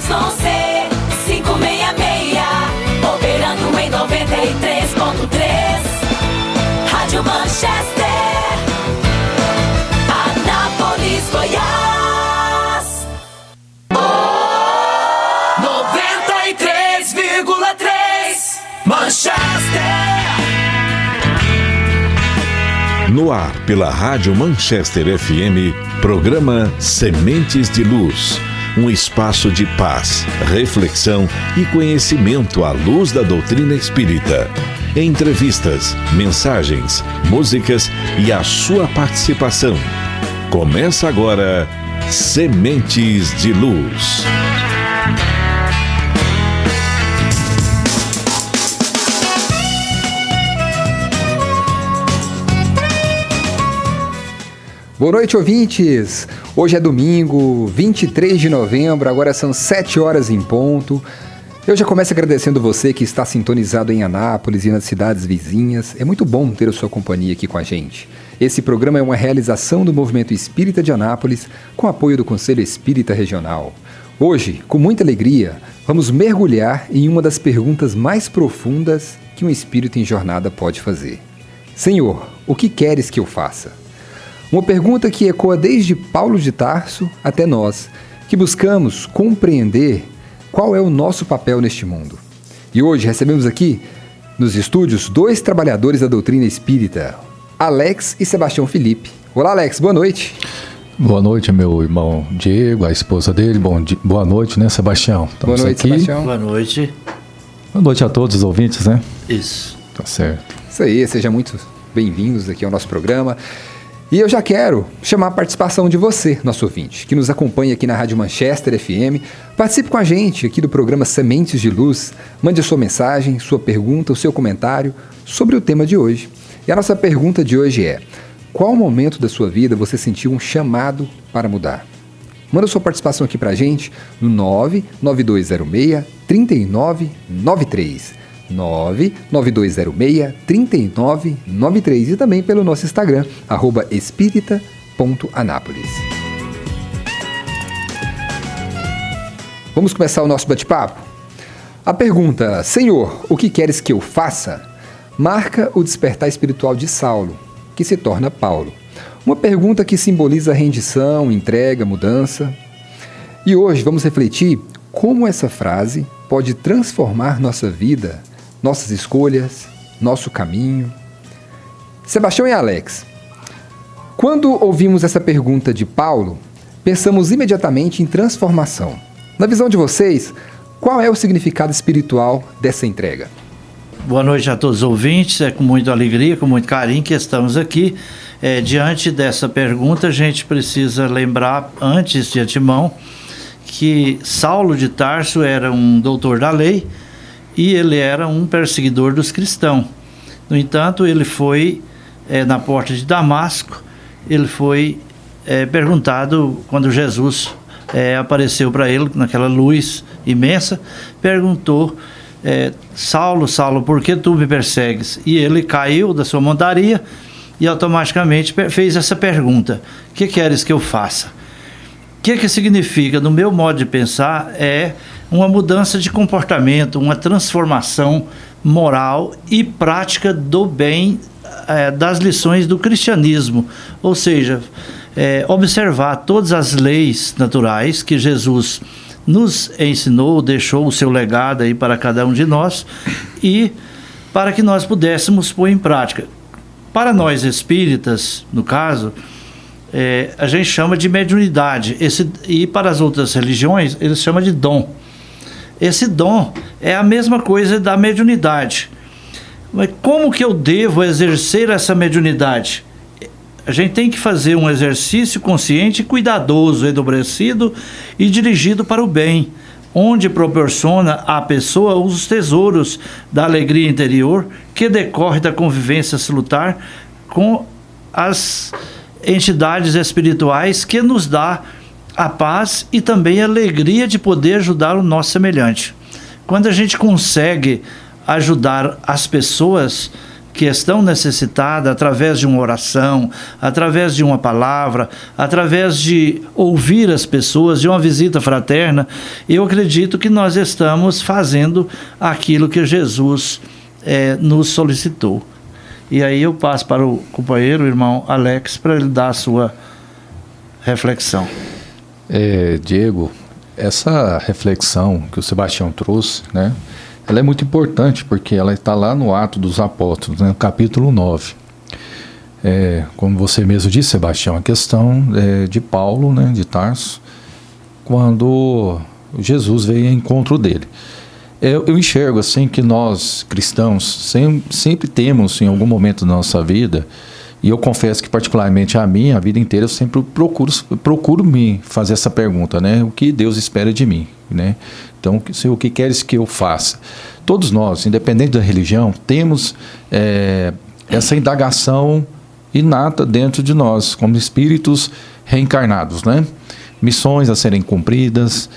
ZYC 566, operando em 93.3, Rádio Manchester, Anápolis, Goiás. 93,3, Manchester. No ar, pela Rádio Manchester FM, programa Sementes de Luz. Um espaço de paz, reflexão e conhecimento à luz da doutrina espírita. Entrevistas, mensagens, músicas e a sua participação. Começa agora, Sementes de Luz. Boa noite, ouvintes! Hoje é domingo, 23 de novembro, agora são 7 horas em ponto. Eu já começo agradecendo você que está sintonizado em Anápolis e nas cidades vizinhas. É muito bom ter a sua companhia aqui com a gente. Esse programa é uma realização do Movimento Espírita de Anápolis, com apoio do Conselho Espírita Regional. Hoje, com muita alegria, vamos mergulhar em uma das perguntas mais profundas que um espírito em jornada pode fazer. Senhor, o que queres que eu faça? Uma pergunta que ecoa desde Paulo de Tarso até nós, que buscamos compreender qual é o nosso papel neste mundo. E hoje recebemos aqui, nos estúdios, 2 trabalhadores da doutrina espírita, Alex e Sebastião Felipe. Olá, Alex, boa noite. Boa noite, meu irmão Diego, a esposa dele. Boa noite, né, Sebastião? Estamos boa noite, aqui. Sebastião. Boa noite. Boa noite a todos os ouvintes, né? Isso. Tá certo. Isso aí, sejam muito bem-vindos aqui ao nosso programa. E eu já quero chamar a participação de você, nosso ouvinte, que nos acompanha aqui na Rádio Manchester FM. Participe com a gente aqui do programa Sementes de Luz. Mande a sua mensagem, sua pergunta, o seu comentário sobre o tema de hoje. E a nossa pergunta de hoje é: qual momento da sua vida você sentiu um chamado para mudar? Manda sua participação aqui pra gente no 99206-3993. 99206-3993 e também pelo nosso Instagram, @espírita.anápolis. Vamos começar o nosso bate-papo? A pergunta, Senhor, o que queres que eu faça? Marca o despertar espiritual de Saulo, que se torna Paulo. Uma pergunta que simboliza rendição, entrega, mudança. E hoje vamos refletir como essa frase pode transformar nossa vida, nossas escolhas, nosso caminho. Sebastião e Alex, quando ouvimos essa pergunta de Paulo, pensamos imediatamente em transformação. Na visão de vocês, qual é o significado espiritual dessa entrega? Boa noite a todos os ouvintes, é com muita alegria, com muito carinho que estamos aqui. Diante dessa pergunta, a gente precisa lembrar, antes de antemão, que Saulo de Tarso era um doutor da lei e ele era um perseguidor dos cristãos. No entanto, ele foi na porta de Damasco, ele foi perguntado, quando Jesus apareceu para ele, naquela luz imensa, perguntou: Saulo, Saulo, por que tu me persegues? E ele caiu da sua montaria e automaticamente fez essa pergunta: o que queres que eu faça? O que significa, no meu modo de pensar, é uma mudança de comportamento, uma transformação moral e prática do bem, das lições do cristianismo. Ou seja, observar todas as leis naturais que Jesus nos ensinou, deixou o seu legado aí para cada um de nós, e para que nós pudéssemos pôr em prática. Para nós espíritas, no caso, a gente chama de mediunidade, e para as outras religiões eles chamam de dom. Esse dom é a mesma coisa da mediunidade. Mas como que eu devo exercer essa mediunidade? A gente tem que fazer um exercício consciente, cuidadoso, endubrecido e dirigido para o bem, onde proporciona à pessoa os tesouros da alegria interior que decorre da convivência salutar com as entidades espirituais, que nos dá a paz e também a alegria de poder ajudar o nosso semelhante. Quando a gente consegue ajudar as pessoas que estão necessitadas através de uma oração, através de uma palavra, através de ouvir as pessoas, de uma visita fraterna, eu acredito que nós estamos fazendo aquilo que Jesus nos solicitou. E aí eu passo para o companheiro, o irmão Alex, para ele dar a sua reflexão. Diego, essa reflexão que o Sebastião trouxe, né, ela é muito importante porque ela está lá no Atos dos Apóstolos, né, no capítulo 9. Como você mesmo disse, Sebastião, a questão de Paulo, né, de Tarso, quando Jesus veio ao encontro dele. Eu enxergo assim que nós cristãos sempre temos em algum momento da nossa vida, e eu confesso que particularmente a vida inteira eu sempre procuro me fazer essa pergunta, né? O que Deus espera de mim, né? Então, o que queres que eu faça? Todos nós, independente da religião, temos essa indagação inata dentro de nós, como espíritos reencarnados, né? Missões a serem cumpridas,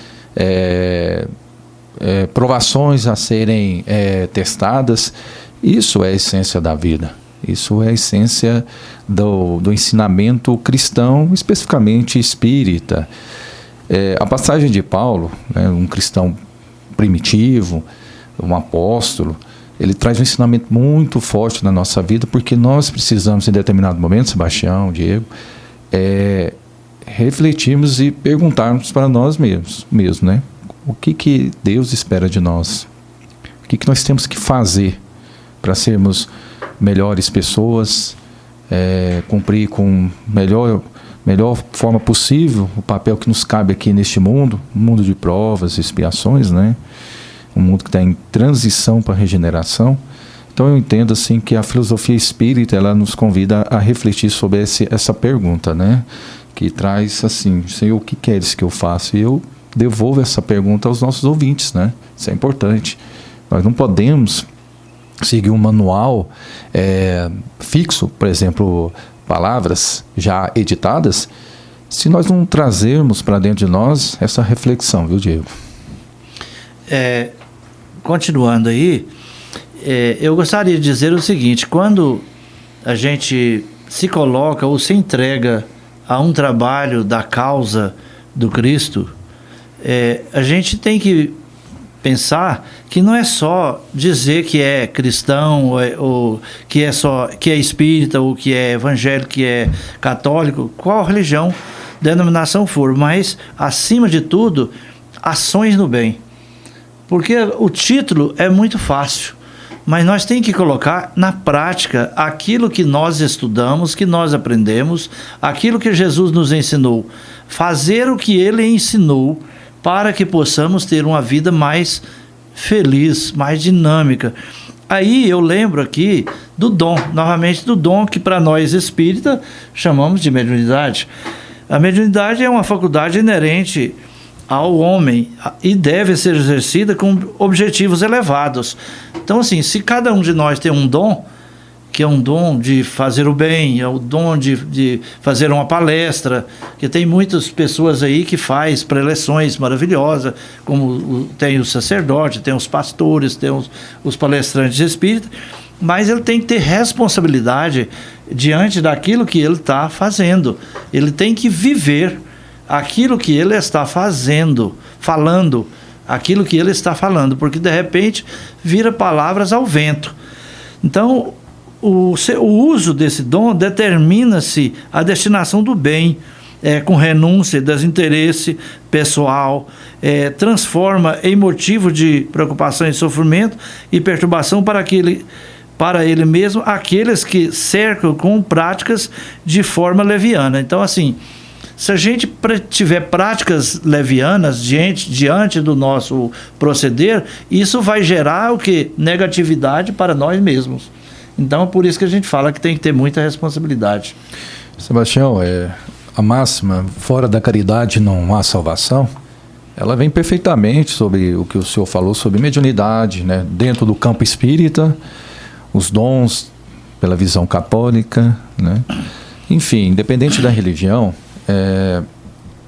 provações a serem testadas. Isso é a essência da vida. Isso é a essência do ensinamento cristão, especificamente espírita. A passagem de Paulo, né, um cristão primitivo, um apóstolo, ele traz um ensinamento muito forte na nossa vida, porque nós precisamos, em determinado momento, Sebastião, Diego, refletirmos e perguntarmos para nós mesmos, né? O que Deus espera de nós? O que nós temos que fazer para sermos melhores pessoas, cumprir com melhor forma possível o papel que nos cabe aqui neste mundo, um mundo de provas e expiações, né? Um mundo que está em transição para a regeneração. Então eu entendo assim que a filosofia espírita, ela nos convida a refletir sobre essa pergunta, né? Que traz assim, Senhor, o que queres que eu faça? E eu devolvo essa pergunta aos nossos ouvintes, né? Isso é importante. Nós não podemos seguir um manual fixo, por exemplo, palavras já editadas, se nós não trazermos para dentro de nós essa reflexão, viu, Diego? Continuando aí, eu gostaria de dizer o seguinte: quando a gente se coloca ou se entrega a um trabalho da causa do Cristo, a gente tem que pensar que não é só dizer que é cristão, ou que é espírita, ou que é evangélico, que é católico, qual religião, denominação for, mas, acima de tudo, ações no bem. Porque o título é muito fácil, mas nós temos que colocar na prática aquilo que nós estudamos, que nós aprendemos, aquilo que Jesus nos ensinou, fazer o que Ele ensinou, para que possamos ter uma vida mais feliz, mais dinâmica. Aí eu lembro aqui do dom, novamente do dom que para nós espírita chamamos de mediunidade. A mediunidade é uma faculdade inerente ao homem e deve ser exercida com objetivos elevados. Então assim, se cada um de nós tem um dom, que é um dom de fazer o bem, é o dom de fazer uma palestra, que tem muitas pessoas aí que faz preleções maravilhosas, como tem o sacerdote, tem os pastores, tem os palestrantes espíritas, mas ele tem que ter responsabilidade diante daquilo que ele está fazendo. Ele tem que viver aquilo que ele está falando, aquilo que ele está falando, porque de repente vira palavras ao vento. Então, o uso desse dom determina-se a destinação do bem, com renúncia, desinteresse pessoal, transforma em motivo de preocupação e sofrimento e perturbação para ele mesmo aqueles que cercam com práticas de forma leviana. Então, assim, se a gente tiver práticas levianas diante do nosso proceder, isso vai gerar o quê? Negatividade para nós mesmos. Então, é por isso que a gente fala que tem que ter muita responsabilidade. Sebastião, a máxima, fora da caridade não há salvação, ela vem perfeitamente sobre o que o senhor falou sobre mediunidade, né? Dentro do campo espírita, os dons pela visão católica, né? Enfim, independente da religião,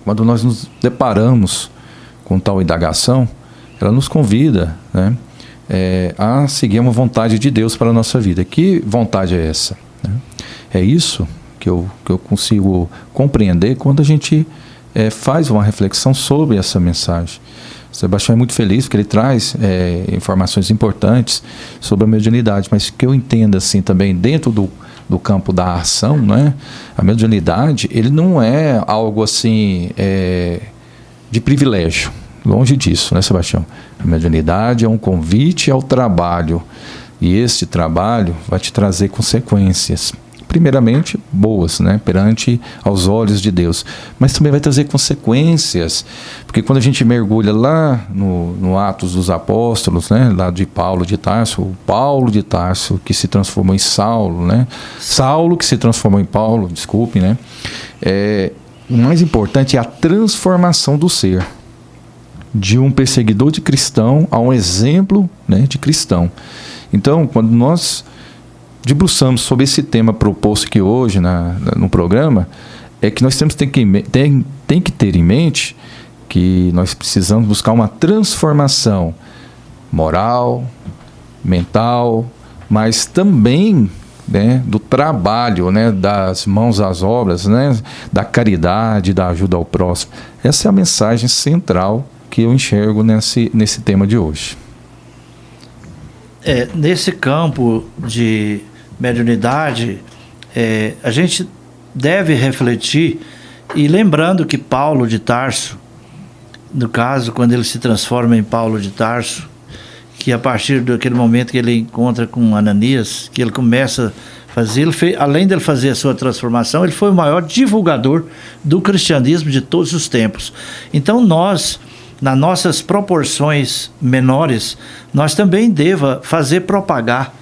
quando nós nos deparamos com tal indagação, ela nos convida, né? a seguir uma vontade de Deus para a nossa vida. Que vontade é essa? Né? É isso que eu consigo compreender quando a gente faz uma reflexão sobre essa mensagem. O Sebastião é muito feliz porque ele traz informações importantes sobre a mediunidade, mas que eu entenda assim também dentro do campo da ação, né? A mediunidade, ele não é algo assim de privilégio, longe disso, né, Sebastião? A mediunidade é um convite ao trabalho, e esse trabalho vai te trazer consequências, primeiramente boas, né, perante aos olhos de Deus, mas também vai trazer consequências, porque quando a gente mergulha lá no Atos dos Apóstolos, né, lá de Paulo de Tarso, o Paulo de Tarso que se transformou em Saulo, né, Saulo que se transformou em Paulo, desculpe, né, o mais importante é a transformação do ser, de um perseguidor de cristão a um exemplo, né, de cristão. Então, quando nós debruçamos sobre esse tema proposto aqui hoje no programa, é que nós tem que ter em mente que nós precisamos buscar uma transformação moral, mental, mas também, né, do trabalho, né, das mãos às obras, né, da caridade, da ajuda ao próximo. Essa é a mensagem central que eu enxergo nesse tema de hoje. Nesse campo de mediunidade, a gente deve refletir, e lembrando que Paulo de Tarso, no caso, quando ele se transforma em Paulo de Tarso, que a partir daquele momento que ele encontra com Ananias, que ele começa a fazer, além de ele fazer a sua transformação, ele foi o maior divulgador do cristianismo de todos os tempos. Então nós, nas nossas proporções menores, nós também deva fazer propagar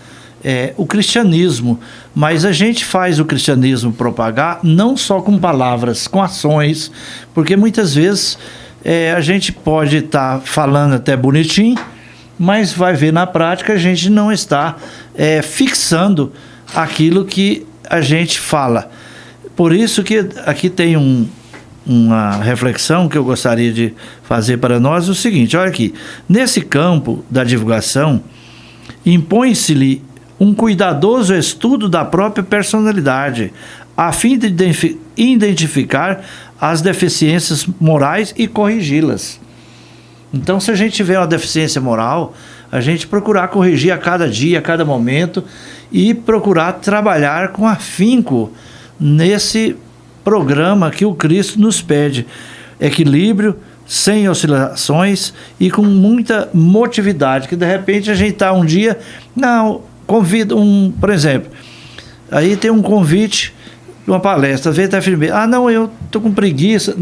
o cristianismo, mas a gente faz o cristianismo propagar não só com palavras, com ações, porque muitas vezes a gente pode estar falando até bonitinho, mas vai ver na prática a gente não está fixando aquilo que a gente fala. Por isso que aqui tem uma reflexão que eu gostaria de fazer para nós, o seguinte: olha aqui, nesse campo da divulgação, impõe-se-lhe um cuidadoso estudo da própria personalidade, a fim de identificar as deficiências morais e corrigi-las. Então, se a gente tiver uma deficiência moral, a gente procurar corrigir a cada dia, a cada momento, e procurar trabalhar com afinco nesse programa que o Cristo nos pede. Equilíbrio, sem oscilações e com muita motividade, que de repente a gente está um dia, convida por exemplo, aí tem um convite, uma palestra, vem até eu estou com preguiça.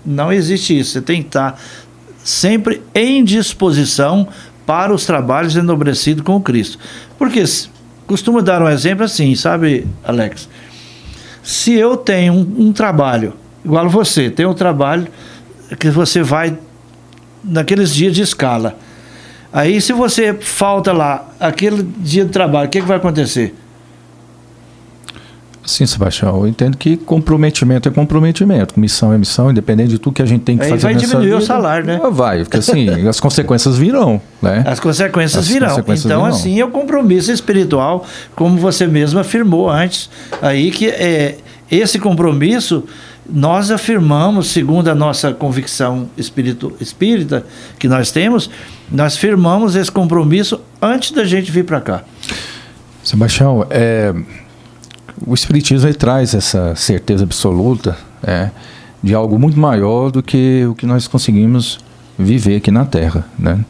Não existe isso. Você tem que estar sempre em disposição para os trabalhos enobrecidos com o Cristo. Porque costumo dar um exemplo assim, sabe, Alex? Se eu tenho um trabalho, igual você, tem um trabalho que você vai naqueles dias de escala. Aí, se você falta lá, aquele dia de trabalho, o que vai acontecer? Sim, Sebastião, eu entendo que comprometimento é comprometimento, missão é missão, independente de tudo que a gente tem que fazer nessa vida. Vai diminuir o salário, né? Vai, porque assim, as consequências virão, né? As consequências virão. Então, assim, é o compromisso espiritual, como você mesmo afirmou antes, aí que esse compromisso nós afirmamos, segundo a nossa convicção espírita que nós temos, nós firmamos esse compromisso antes da gente vir para cá. Sebastião, o Espiritismo traz essa certeza absoluta de algo muito maior do que o que nós conseguimos viver aqui na Terra, né?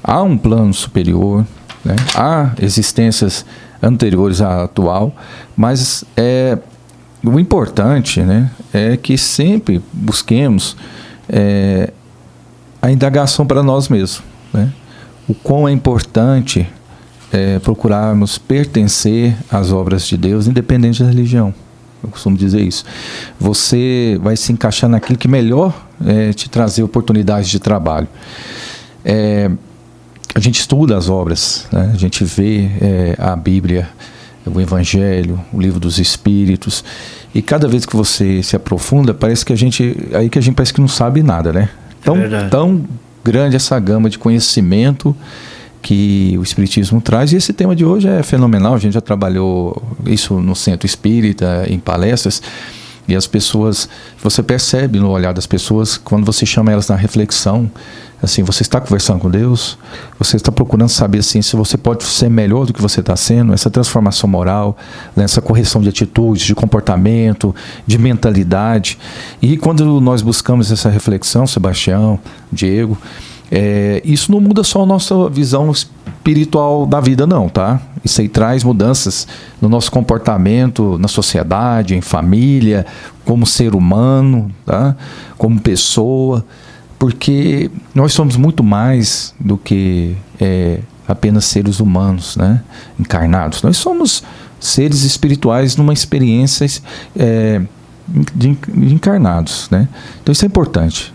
Há um plano superior, né? Há existências anteriores à atual, mas o importante, né, é que sempre busquemos a indagação para nós mesmos, né? O quão é importante procurarmos pertencer às obras de Deus, independente da religião. Eu costumo dizer isso. Você vai se encaixar naquilo que melhor te trazer oportunidades de trabalho. A gente estuda as obras, né? A gente vê a Bíblia, o Evangelho, o Livro dos Espíritos, e cada vez que você se aprofunda, parece que a gente parece que não sabe nada, né? Tão grande essa gama de conhecimento que o Espiritismo traz. E esse tema de hoje é fenomenal. A gente já trabalhou isso no Centro Espírita, em palestras. E as pessoas, você percebe no olhar das pessoas, quando você chama elas na reflexão, assim, você está conversando com Deus, você está procurando saber assim, se você pode ser melhor do que você está sendo, essa transformação moral, né, essa correção de atitudes, de comportamento, de mentalidade. E quando nós buscamos essa reflexão, Sebastião, Diego, isso não muda só a nossa visão espiritual da vida, não, tá? Isso aí traz mudanças no nosso comportamento, na sociedade, em família, como ser humano, tá? Como pessoa, porque nós somos muito mais do que apenas seres humanos, né? Encarnados. Nós somos seres espirituais numa experiência de encarnados, né? Então isso é importante,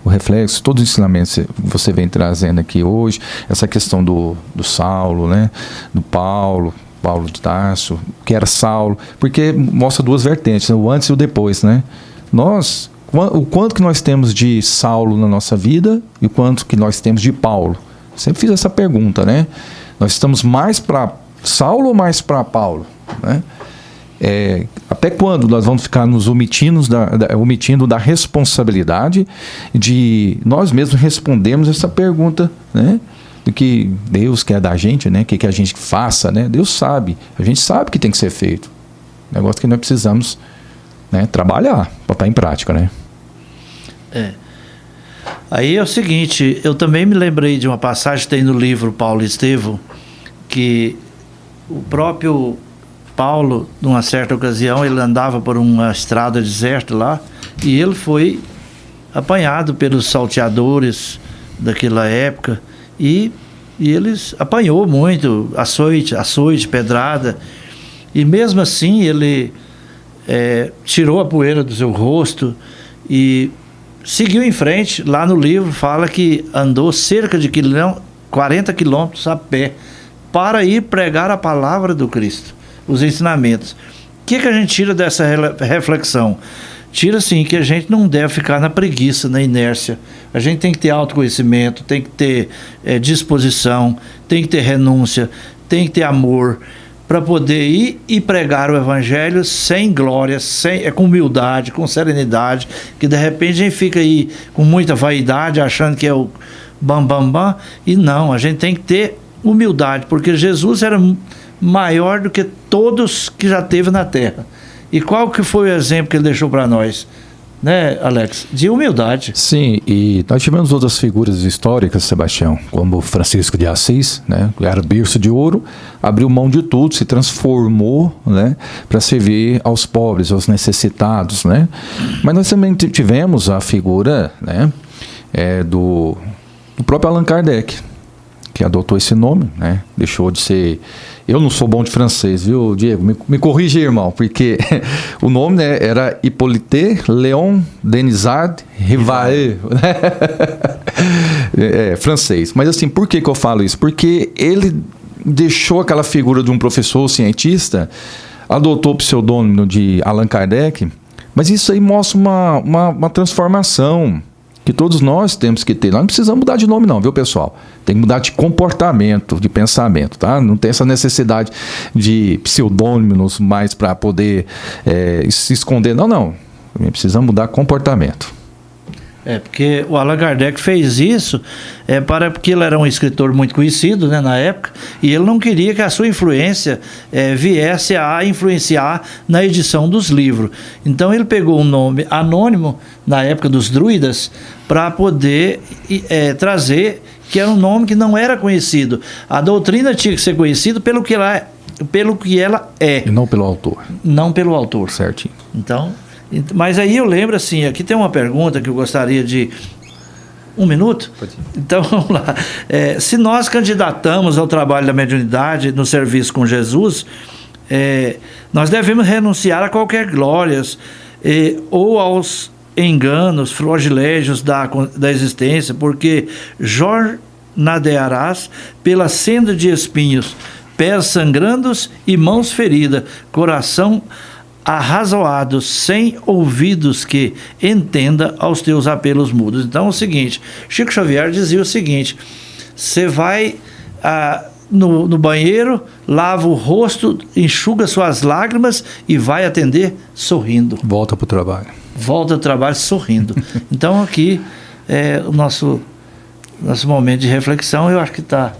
o reflexo, todos os ensinamentos que você vem trazendo aqui hoje, essa questão do Saulo, né? Do Paulo de Tarso, que era Saulo, porque mostra duas vertentes, né? O antes e o depois, né? O quanto que nós temos de Saulo na nossa vida e o quanto que nós temos de Paulo. Sempre fiz essa pergunta, né? Nós estamos mais para Saulo ou mais para Paulo, né? Até quando nós vamos ficar nos omitindo da responsabilidade de nós mesmos respondermos essa pergunta, né? Do que Deus quer da gente, né? Que a gente faça, né? Deus sabe, a gente sabe que tem que ser feito. Negócio que nós precisamos, né, trabalhar para estar em prática, né? Aí é o seguinte, eu também me lembrei de uma passagem que tem no livro Paulo e Estevão, que o próprio Paulo, numa certa ocasião, ele andava por uma estrada deserta lá e ele foi apanhado pelos salteadores daquela época e eles apanhou muito, açoite, pedrada, e mesmo assim ele tirou a poeira do seu rosto e seguiu em frente. Lá no livro fala que andou cerca de 40 quilômetros a pé para ir pregar a palavra do Cristo, os ensinamentos. O que a gente tira dessa reflexão? Tira, sim, que a gente não deve ficar na preguiça, na inércia. A gente tem que ter autoconhecimento, tem que ter disposição, tem que ter renúncia, tem que ter amor, para poder ir e pregar o evangelho sem glória, com humildade, com serenidade, que de repente a gente fica aí com muita vaidade, achando que é o bam, e não, a gente tem que ter humildade, porque Jesus era maior do que todos que já teve na terra. E qual que foi o exemplo que ele deixou para nós? Né, Alex? De humildade. Sim, e nós tivemos outras figuras históricas, Sebastião, como Francisco de Assis, né, que era berço de ouro, abriu mão de tudo, se transformou, né, para servir aos pobres, aos necessitados, né? Mas nós também tivemos a figura, né, do próprio Allan Kardec, que adotou esse nome, né? Deixou de ser... Eu não sou bom de francês, viu, Diego? Me corrige, irmão, porque o nome, né, era Hippolyte Léon Denisard Rivail, né? Francês. Mas assim, por que eu falo isso? Porque ele deixou aquela figura de um professor cientista, adotou o pseudônimo de Allan Kardec, mas isso aí mostra uma transformação que todos nós temos que ter. Nós não precisamos mudar de nome não, viu, pessoal? Tem que mudar de comportamento, de pensamento, tá? Não tem essa necessidade de pseudônimos mais para poder se esconder. Não. Precisamos mudar comportamento. Porque o Allan Kardec fez isso porque ele era um escritor muito conhecido, né, na época, e ele não queria que a sua influência viesse a influenciar na edição dos livros. Então ele pegou um nome anônimo, na época dos druidas, para poder trazer, que era um nome que não era conhecido. A doutrina tinha que ser conhecida pelo que ela é. E não pelo autor. Não pelo autor. Certinho. Então... Mas aí eu lembro assim, aqui tem uma pergunta que eu gostaria de... 1 minuto? Pode ir. Então vamos lá. Se nós candidatamos ao trabalho da mediunidade no serviço com Jesus, nós devemos renunciar a qualquer glórias ou aos enganos, flogilégios da existência, porque jornadearás pela senda de espinhos, pés sangrandos e mãos feridas, coração arrazoado, sem ouvidos que entenda aos teus apelos mudos. Então é o seguinte, Chico Xavier dizia o seguinte: você vai no banheiro, lava o rosto, enxuga suas lágrimas e vai atender sorrindo. Volta para o trabalho. Volta ao trabalho sorrindo. Então aqui é o nosso momento de reflexão. Eu acho que está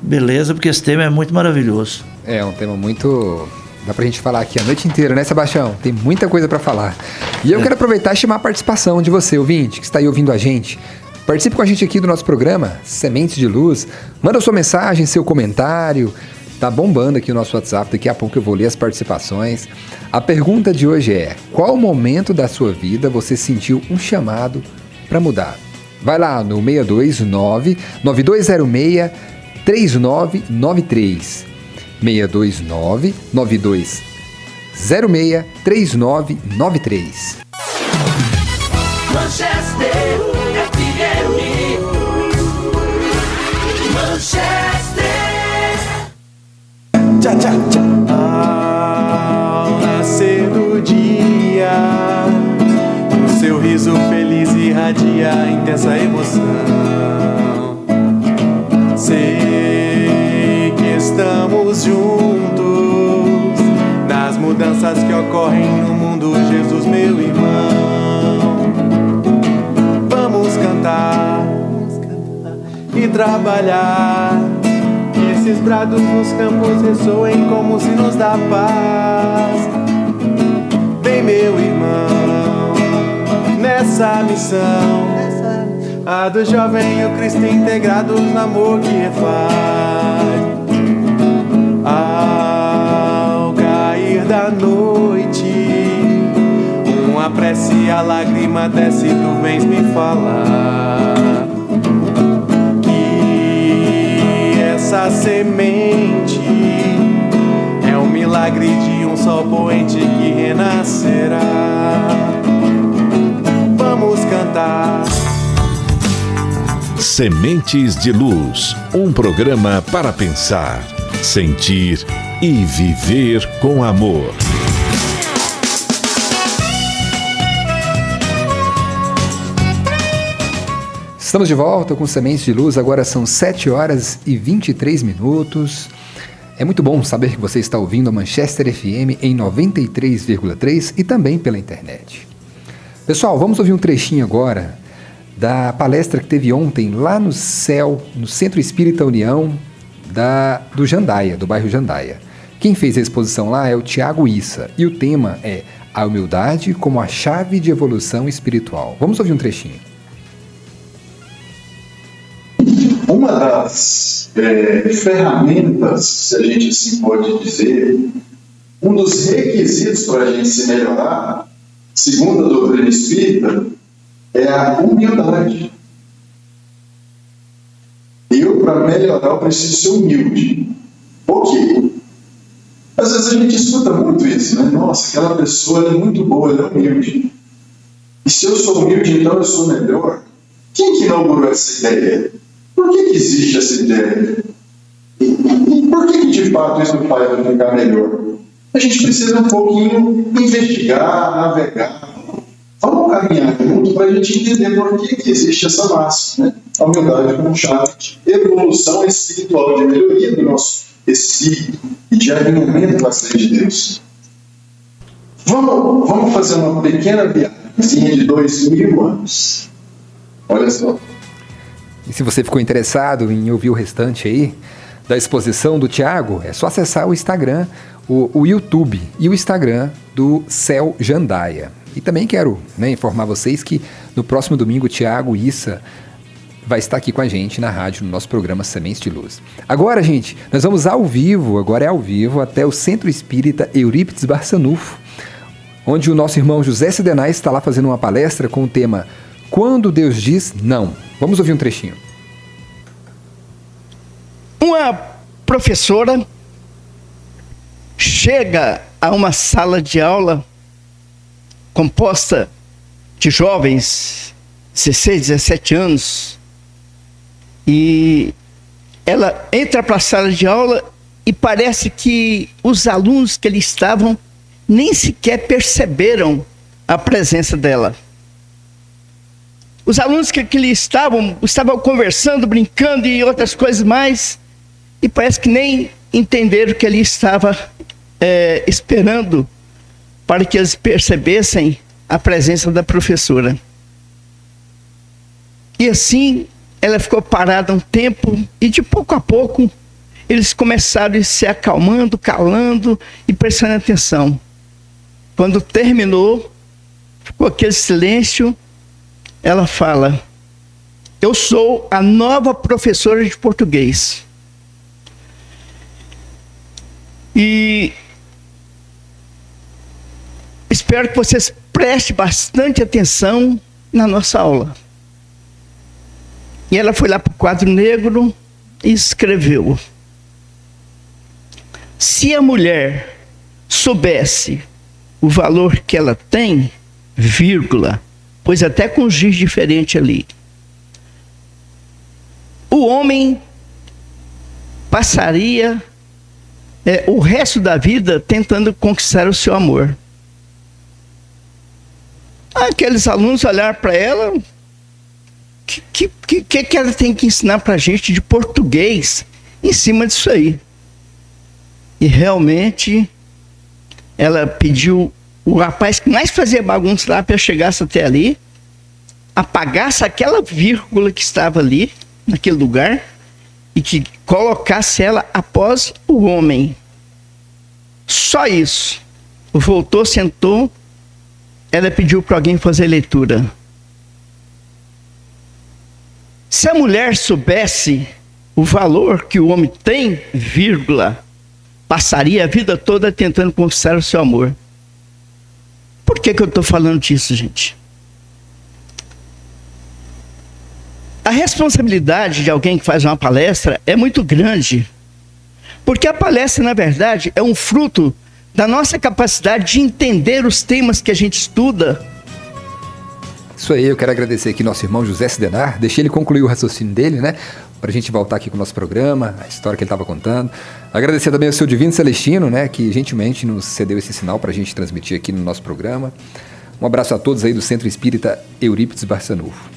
beleza, porque esse tema é muito maravilhoso. É um tema muito... Dá pra gente falar aqui a noite inteira, né, Sebastião? Tem muita coisa para falar. E eu quero aproveitar e chamar a participação de você, ouvinte, que está aí ouvindo a gente. Participe com a gente aqui do nosso programa, Sementes de Luz. Manda sua mensagem, seu comentário. Tá bombando aqui o nosso WhatsApp. Daqui a pouco eu vou ler as participações. A pergunta de hoje é: qual momento da sua vida você sentiu um chamado para mudar? Vai lá no 629-9206-3993. 629-9206-3993. Manchester FM. Manchester. Tchá, tchá, tchá. Ao nascer do dia, o seu riso feliz irradia intensa emoção. Sei que estamos juntos nas mudanças que ocorrem no mundo, Jesus, meu irmão. Vamos cantar e trabalhar, que esses brados nos campos ressoem como sinos da paz. Vem, meu irmão, nessa missão, a do jovem e o Cristo integrados no amor que refaz. Ao cair da noite, uma prece, a lágrima desce, tu vens me falar que essa semente é um milagre de um sol poente que renascerá. Vamos cantar. Sementes de Luz, um programa para pensar, sentir e viver com amor. Estamos de volta com Sementes de Luz, agora são 7 horas e 23 minutos. É muito bom saber que você está ouvindo a Manchester FM em 93,3 e também pela internet. Pessoal, vamos ouvir um trechinho agora da palestra que teve ontem lá no CEL, no Centro Espírita União do Jandaia, do bairro Jandaia. Quem fez a exposição lá é o Tiago Issa e o tema é A Humildade como a Chave de Evolução Espiritual. Vamos ouvir um trechinho. Uma das ferramentas, se a gente assim pode dizer, um dos requisitos para a gente se melhorar, segundo a doutrina espírita, é a humildade. Eu, para melhorar, eu preciso ser humilde. Por quê? Às vezes a gente escuta muito isso, né? Nossa, aquela pessoa é muito boa, ela é humilde. E se eu sou humilde, então eu sou melhor? Quem que inaugurou essa ideia? Por que existe essa ideia? E por que de fato isso não faz eu ficar melhor? A gente precisa um pouquinho investigar, navegar. Vamos caminhar junto para a gente entender por que existe essa máxima, né? A humildade como chave de evolução espiritual, de melhoria do nosso espírito e de alinhamento com a lei de Deus. Vamos fazer uma pequena viagem de 2000 anos. Olha só. E se você ficou interessado em ouvir o restante aí da exposição do Tiago, é só acessar o Instagram, o YouTube e o Instagram do CEL Jandaia. E também quero informar vocês que no próximo domingo o Tiago Issa vai estar aqui com a gente na rádio, no nosso programa Sementes de Luz. Agora, gente, nós vamos ao vivo, até o Centro Espírita Eurípides Barçanufo, onde o nosso irmão José Sidenay está lá fazendo uma palestra com o tema Quando Deus Diz Não. Vamos ouvir um trechinho. Uma professora chega a uma sala de aula composta de jovens, 16, 17 anos, e ela entra para a sala de aula e parece que os alunos que ali estavam nem sequer perceberam a presença dela. Os alunos que ali estavam conversando, brincando e outras coisas mais, e parece que nem entenderam que ele estava esperando para que eles percebessem a presença da professora. E assim, ela ficou parada um tempo, e de pouco a pouco, eles começaram a se acalmando, calando e prestando atenção. Quando terminou, ficou aquele silêncio, ela fala: eu sou a nova professora de português. E espero que vocês prestem bastante atenção na nossa aula. E ela foi lá para o quadro negro e escreveu: se a mulher soubesse o valor que ela tem, vírgula, pois até com giz diferente ali, o homem passaria o resto da vida tentando conquistar o seu amor. Aqueles alunos olharam para ela: que ela tem que ensinar para a gente de português em cima disso aí? E realmente ela pediu o rapaz que mais fazia bagunça lá para chegasse até ali, apagasse aquela vírgula que estava ali, naquele lugar, e que colocasse ela após o homem. Só isso. Voltou, sentou, ela pediu para alguém fazer leitura. Se a mulher soubesse o valor que o homem tem, vírgula, passaria a vida toda tentando conquistar o seu amor. Por que eu estou falando disso, gente? A responsabilidade de alguém que faz uma palestra é muito grande, porque a palestra, na verdade, é um fruto da nossa capacidade de entender os temas que a gente estuda. Isso aí, eu quero agradecer aqui nosso irmão José Sidenar, deixei ele concluir o raciocínio dele, né? Para a gente voltar aqui com o nosso programa, a história que ele estava contando. Agradecer também ao seu Divino Celestino, né? Que gentilmente nos cedeu esse sinal para a gente transmitir aqui no nosso programa. Um abraço a todos aí do Centro Espírita Eurípides Barçanufo.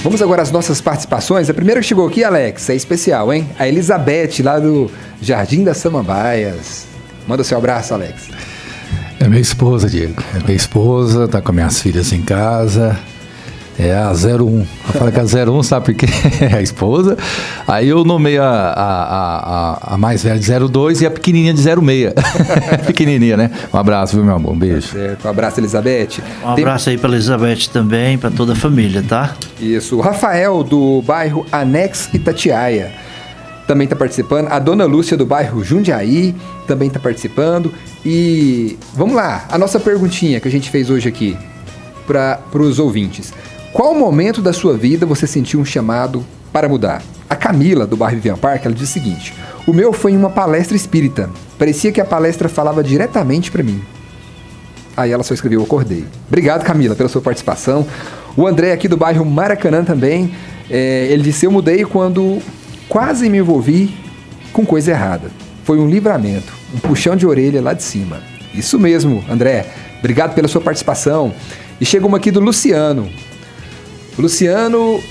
Vamos agora às nossas participações. A primeira que chegou aqui, Alex, é especial, hein? A Elizabeth, lá do Jardim das Samambaias. Manda seu abraço, Alex. É minha esposa, Diego. É minha esposa, tá com minhas filhas em casa. É a 01. Eu falo que a 01, sabe por quê? É a esposa. Aí eu nomei a mais velha de 02 e a pequenininha de 06. Pequenininha, né? Um abraço, viu, meu amor? Um beijo. Tá certo. Um abraço, Elizabeth. Um abraço aí para Elizabeth também, para toda a família, tá? Isso. O Rafael, do bairro Anex Itatiaia, também está participando. A Dona Lúcia, do bairro Jundiaí, também está participando. E vamos lá, a nossa perguntinha que a gente fez hoje aqui para os ouvintes. Qual momento da sua vida você sentiu um chamado para mudar? A Camila, do bairro Vivian Park, ela diz o seguinte: o meu foi em uma palestra espírita. Parecia que a palestra falava diretamente para mim. Aí ela só escreveu: eu acordei. Obrigado, Camila, pela sua participação. O André, aqui do bairro Maracanã também, ele disse: eu mudei quando quase me envolvi com coisa errada. Foi um livramento, um puxão de orelha lá de cima. Isso mesmo, André. Obrigado pela sua participação. E chega uma aqui do Luciano. O Luciano,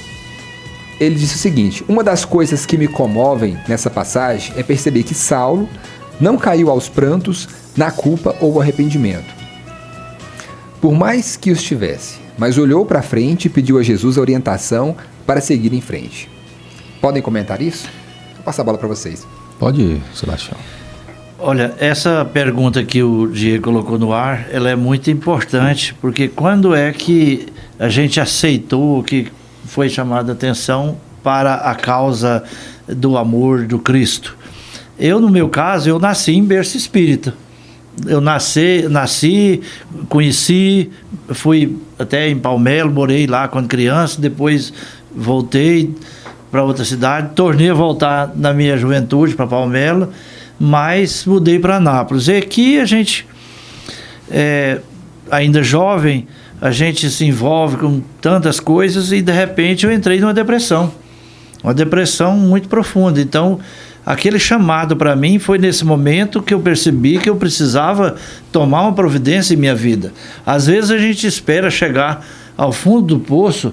ele disse o seguinte: uma das coisas que me comovem nessa passagem é perceber que Saulo não caiu aos prantos na culpa ou arrependimento, por mais que os tivesse, mas olhou para frente e pediu a Jesus a orientação para seguir em frente. Podem comentar isso? Vou passar a bola para vocês. Pode ir, Sebastião. Olha, essa pergunta que o Diego colocou no ar, ela é muito importante, porque quando é que a gente aceitou que foi chamada a atenção para a causa do amor do Cristo? Eu, no meu caso, eu nasci em berço espírita. Eu nasci, conheci, fui até em Palmelo, morei lá quando criança, depois voltei para outra cidade, tornei a voltar na minha juventude para Palmelo, mas mudei para Anápolis. E aqui a gente, ainda jovem, a gente se envolve com tantas coisas e de repente eu entrei numa depressão muito profunda. Então, aquele chamado para mim foi nesse momento que eu percebi que eu precisava tomar uma providência em minha vida. Às vezes a gente espera chegar ao fundo do poço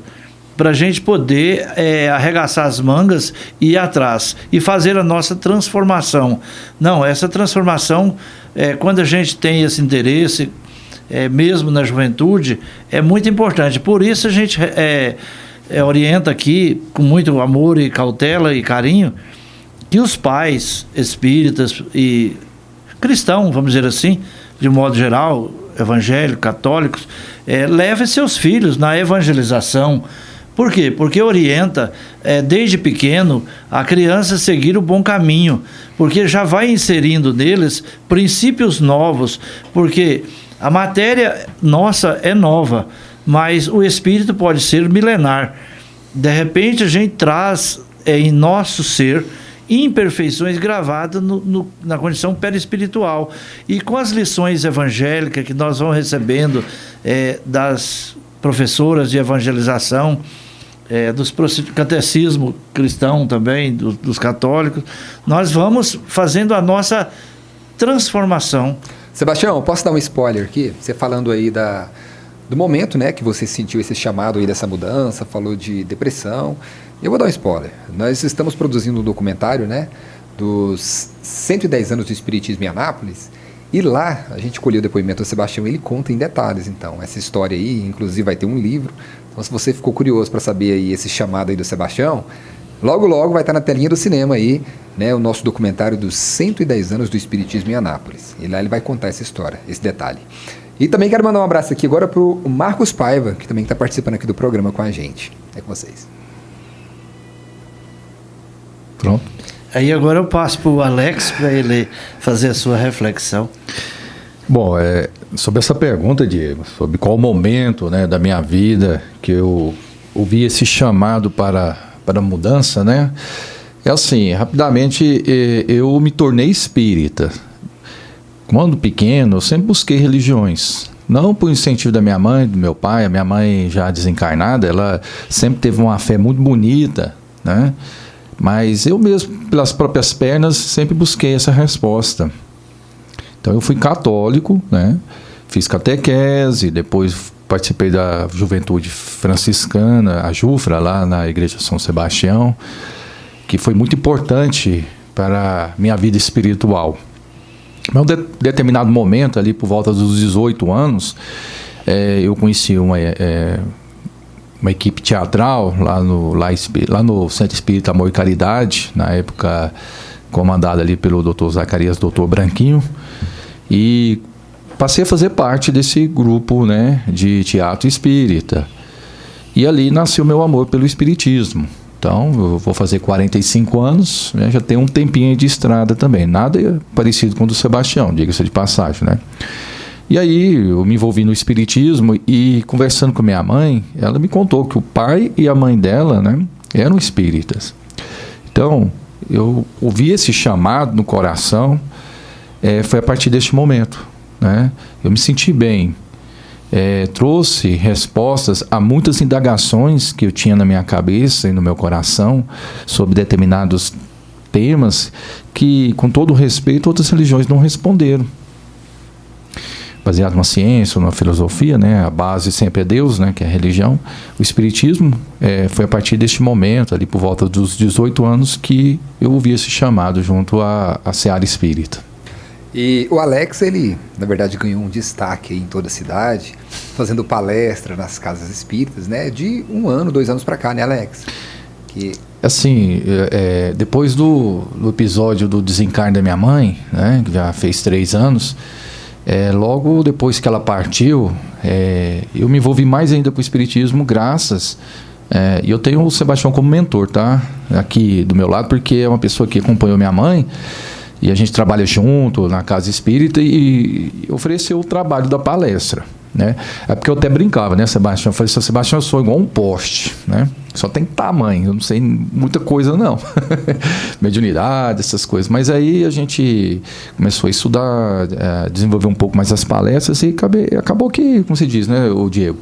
para a gente poder arregaçar as mangas e ir atrás e fazer a nossa transformação. Não, essa transformação, quando a gente tem esse interesse, mesmo na juventude, é muito importante. Por isso a gente orienta aqui, com muito amor e cautela e carinho, que os pais espíritas e cristãos, vamos dizer assim, de modo geral, evangélicos, católicos, levem seus filhos na evangelização. Por quê? Porque orienta, desde pequeno, a criança a seguir o bom caminho, porque já vai inserindo neles princípios novos, porque a matéria nossa é nova, mas o espírito pode ser milenar. De repente a gente traz em nosso ser imperfeições gravadas na condição perispiritual. E com as lições evangélicas que nós vamos recebendo das professoras de evangelização, dos catecismo cristão também, dos católicos, nós vamos fazendo a nossa transformação. Sebastião, posso dar um spoiler aqui? Você falando aí do momento, né, que você sentiu esse chamado aí dessa mudança, falou de depressão. Eu vou dar um spoiler. Nós estamos produzindo um documentário, né, dos 110 anos do Espiritismo em Anápolis, e lá a gente colheu o depoimento do Sebastião, ele conta em detalhes, então, essa história aí, inclusive vai ter um livro. Então, se você ficou curioso para saber aí esse chamado aí do Sebastião, logo, logo vai estar na telinha do cinema aí, né, o nosso documentário dos 110 anos do Espiritismo em Anápolis. E lá ele vai contar essa história, esse detalhe. E também quero mandar um abraço aqui agora para o Marcos Paiva, que também está participando aqui do programa com a gente. É com vocês. Pronto. Aí agora eu passo para o Alex para ele fazer a sua reflexão. Bom, sobre essa pergunta, Diego, sobre qual momento, né, da minha vida que eu ouvi esse chamado para a mudança, né? É assim, rapidamente, eu me tornei espírita. Quando pequeno, eu sempre busquei religiões. Não por incentivo da minha mãe, do meu pai. A minha mãe, já desencarnada, ela sempre teve uma fé muito bonita, né? Mas eu mesmo, pelas próprias pernas, sempre busquei essa resposta. Então eu fui católico, né? Fiz catequese, depois participei da juventude franciscana, a Jufra, lá na igreja São Sebastião, que foi muito importante para a minha vida espiritual. Mas em um determinado momento, ali por volta dos 18 anos, eu conheci uma equipe teatral lá no Centro Espírita Amor e Caridade, na época comandada ali pelo Dr. Zacarias, Dr. Branquinho, e passei a fazer parte desse grupo, né, de teatro espírita. E ali nasceu meu amor pelo espiritismo. Então, eu vou fazer 45 anos, né, já tenho um tempinho de estrada também. Nada parecido com o do Sebastião, diga-se de passagem, né? E aí, eu me envolvi no espiritismo e, conversando com minha mãe, ela me contou que o pai e a mãe dela, né, eram espíritas. Então, eu ouvi esse chamado no coração, foi a partir deste momento, né? Eu me senti bem. Trouxe respostas a muitas indagações que eu tinha na minha cabeça e no meu coração sobre determinados temas que, com todo respeito, outras religiões não responderam. Baseado na ciência, na filosofia, né? A base sempre é Deus, né? Que é a religião. O espiritismo foi a partir deste momento, ali por volta dos 18 anos, que eu ouvi esse chamado junto à Seara Espírita. E o Alex, ele, na verdade, ganhou um destaque aí em toda a cidade, fazendo palestra nas casas espíritas, né? De 1 ano, 2 anos para cá, né, Alex? Assim, depois do episódio do desencarne da minha mãe, né? Que já fez 3 anos, logo depois que ela partiu, eu me envolvi mais ainda com o espiritismo, graças... E eu tenho o Sebastião como mentor, tá? Aqui do meu lado, porque é uma pessoa que acompanhou minha mãe, e a gente trabalha junto na casa espírita e ofereceu o trabalho da palestra, né? É porque eu até brincava, né, Sebastião? Eu falei, Sebastião, eu sou igual um poste, né? Só tem tamanho, eu não sei muita coisa não. Mediunidade, essas coisas. Mas aí a gente começou a estudar, desenvolver um pouco mais as palestras e acabou que, como se diz, né, o Diego?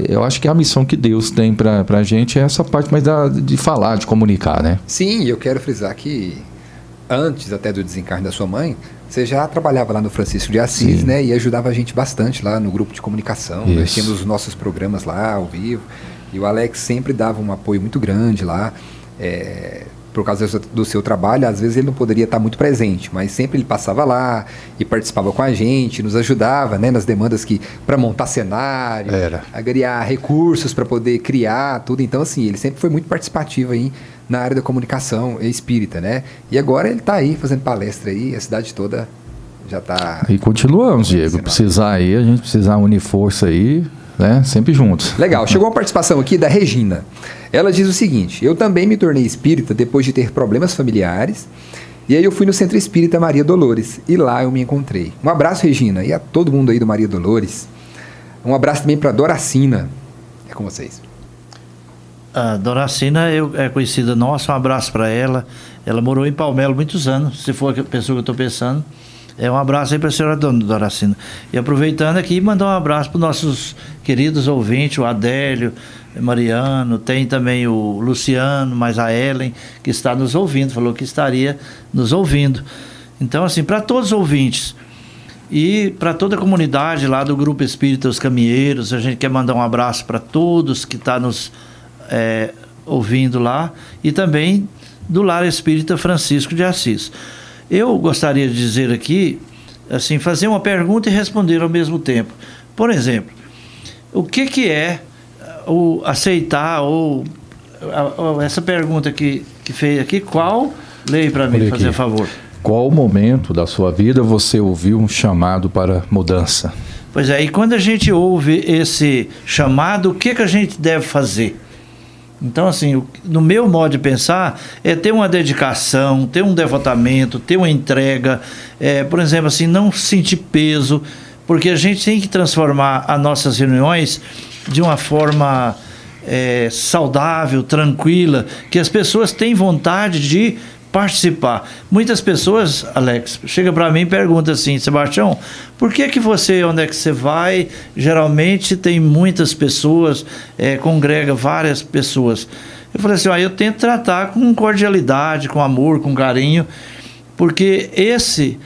Eu acho que a missão que Deus tem pra gente é essa parte mais de falar, de comunicar, né? Sim, eu quero frisar que antes até do desencarne da sua mãe, Você já trabalhava lá no Francisco de Assis, Sim. né? E ajudava a gente bastante lá no grupo de comunicação. Nós Isso. tínhamos os nossos programas lá, ao vivo. E o Alex sempre dava um apoio muito grande lá. Por causa do seu trabalho, às vezes ele não poderia estar muito presente, mas sempre ele passava lá e participava com a gente, nos ajudava, né, nas demandas para montar cenário, agregar recursos para poder criar tudo. Então, assim, ele sempre foi muito participativo aí na área da comunicação espírita, né? E agora ele está aí fazendo palestra aí, a cidade toda já está... E continuamos, Diego. Precisar aí, a gente precisa unir força aí, né? Sempre juntos. Legal. Chegou uma participação aqui da Regina. Ela diz o seguinte: eu também me tornei espírita depois de ter problemas familiares, e aí eu fui no Centro Espírita Maria Dolores, e lá eu me encontrei. Um abraço, Regina, e a todo mundo aí do Maria Dolores. Um abraço também para Doracina. É com vocês. A Doracina é conhecida nossa, um abraço para ela. Ela morou em Palmelo muitos anos, se for a pessoa que eu estou pensando. Um abraço aí para a senhora Doracina. E aproveitando aqui, mandar um abraço para os nossos queridos ouvintes, o Adélio, Mariano, tem também o Luciano, mais a Ellen, que está nos ouvindo, falou que estaria nos ouvindo. Então, assim, para todos os ouvintes e para toda a comunidade lá do Grupo Espírita Os Caminheiros, a gente quer mandar um abraço para todos que estão nos ouvindo lá, e também do Lar Espírita Francisco de Assis. Eu gostaria de dizer aqui, assim, fazer uma pergunta e responder ao mesmo tempo. Por exemplo, o que é o aceitar, ou essa pergunta que fez aqui, qual? Leia para mim, fazer a favor. Qual momento da sua vida você ouviu um chamado para mudança? Pois é, e quando a gente ouve esse chamado, o que a gente deve fazer? Então, assim, no meu modo de pensar, é ter uma dedicação, ter um devotamento, ter uma entrega, por exemplo, assim, não sentir peso, porque a gente tem que transformar as nossas reuniões de uma forma saudável, tranquila, que as pessoas têm vontade de participar. Muitas pessoas, Alex, chega para mim e pergunta assim: Sebastião, por que você, onde é que você vai, geralmente tem muitas pessoas, congrega várias pessoas? Eu falei assim: eu tento tratar com cordialidade, com amor, com carinho, porque esse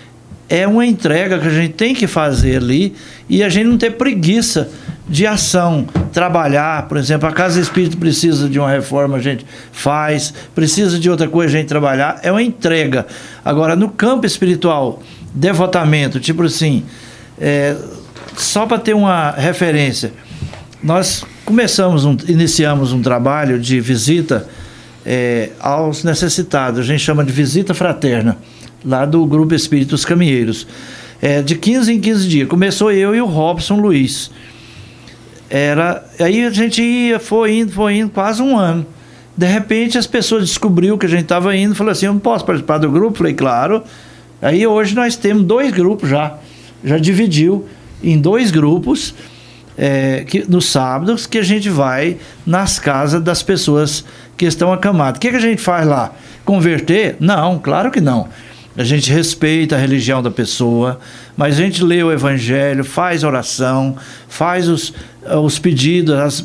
é uma entrega que a gente tem que fazer ali, e a gente não ter preguiça de ação, trabalhar. Por exemplo, a Casa Espírita precisa de uma reforma, a gente faz, precisa de outra coisa, a gente trabalhar, é uma entrega. Agora, no campo espiritual, devotamento, tipo assim, só para ter uma referência, nós iniciamos um trabalho de visita aos necessitados, a gente chama de visita fraterna, lá do Grupo Espírita Os Caminheiros, de 15 em 15 dias. Começou eu e o Robson Luiz. Aí a gente foi indo quase um ano. De repente as pessoas descobriram que a gente estava indo, falou assim: eu não posso participar do grupo? Falei: claro. Aí hoje nós temos 2 grupos já dividiu em 2 grupos, nos sábados, que a gente vai nas casas das pessoas que estão acamadas. O que a gente faz lá? Converter? Não, claro que não. A gente respeita a religião da pessoa, mas a gente lê o Evangelho, faz oração, faz os pedidos,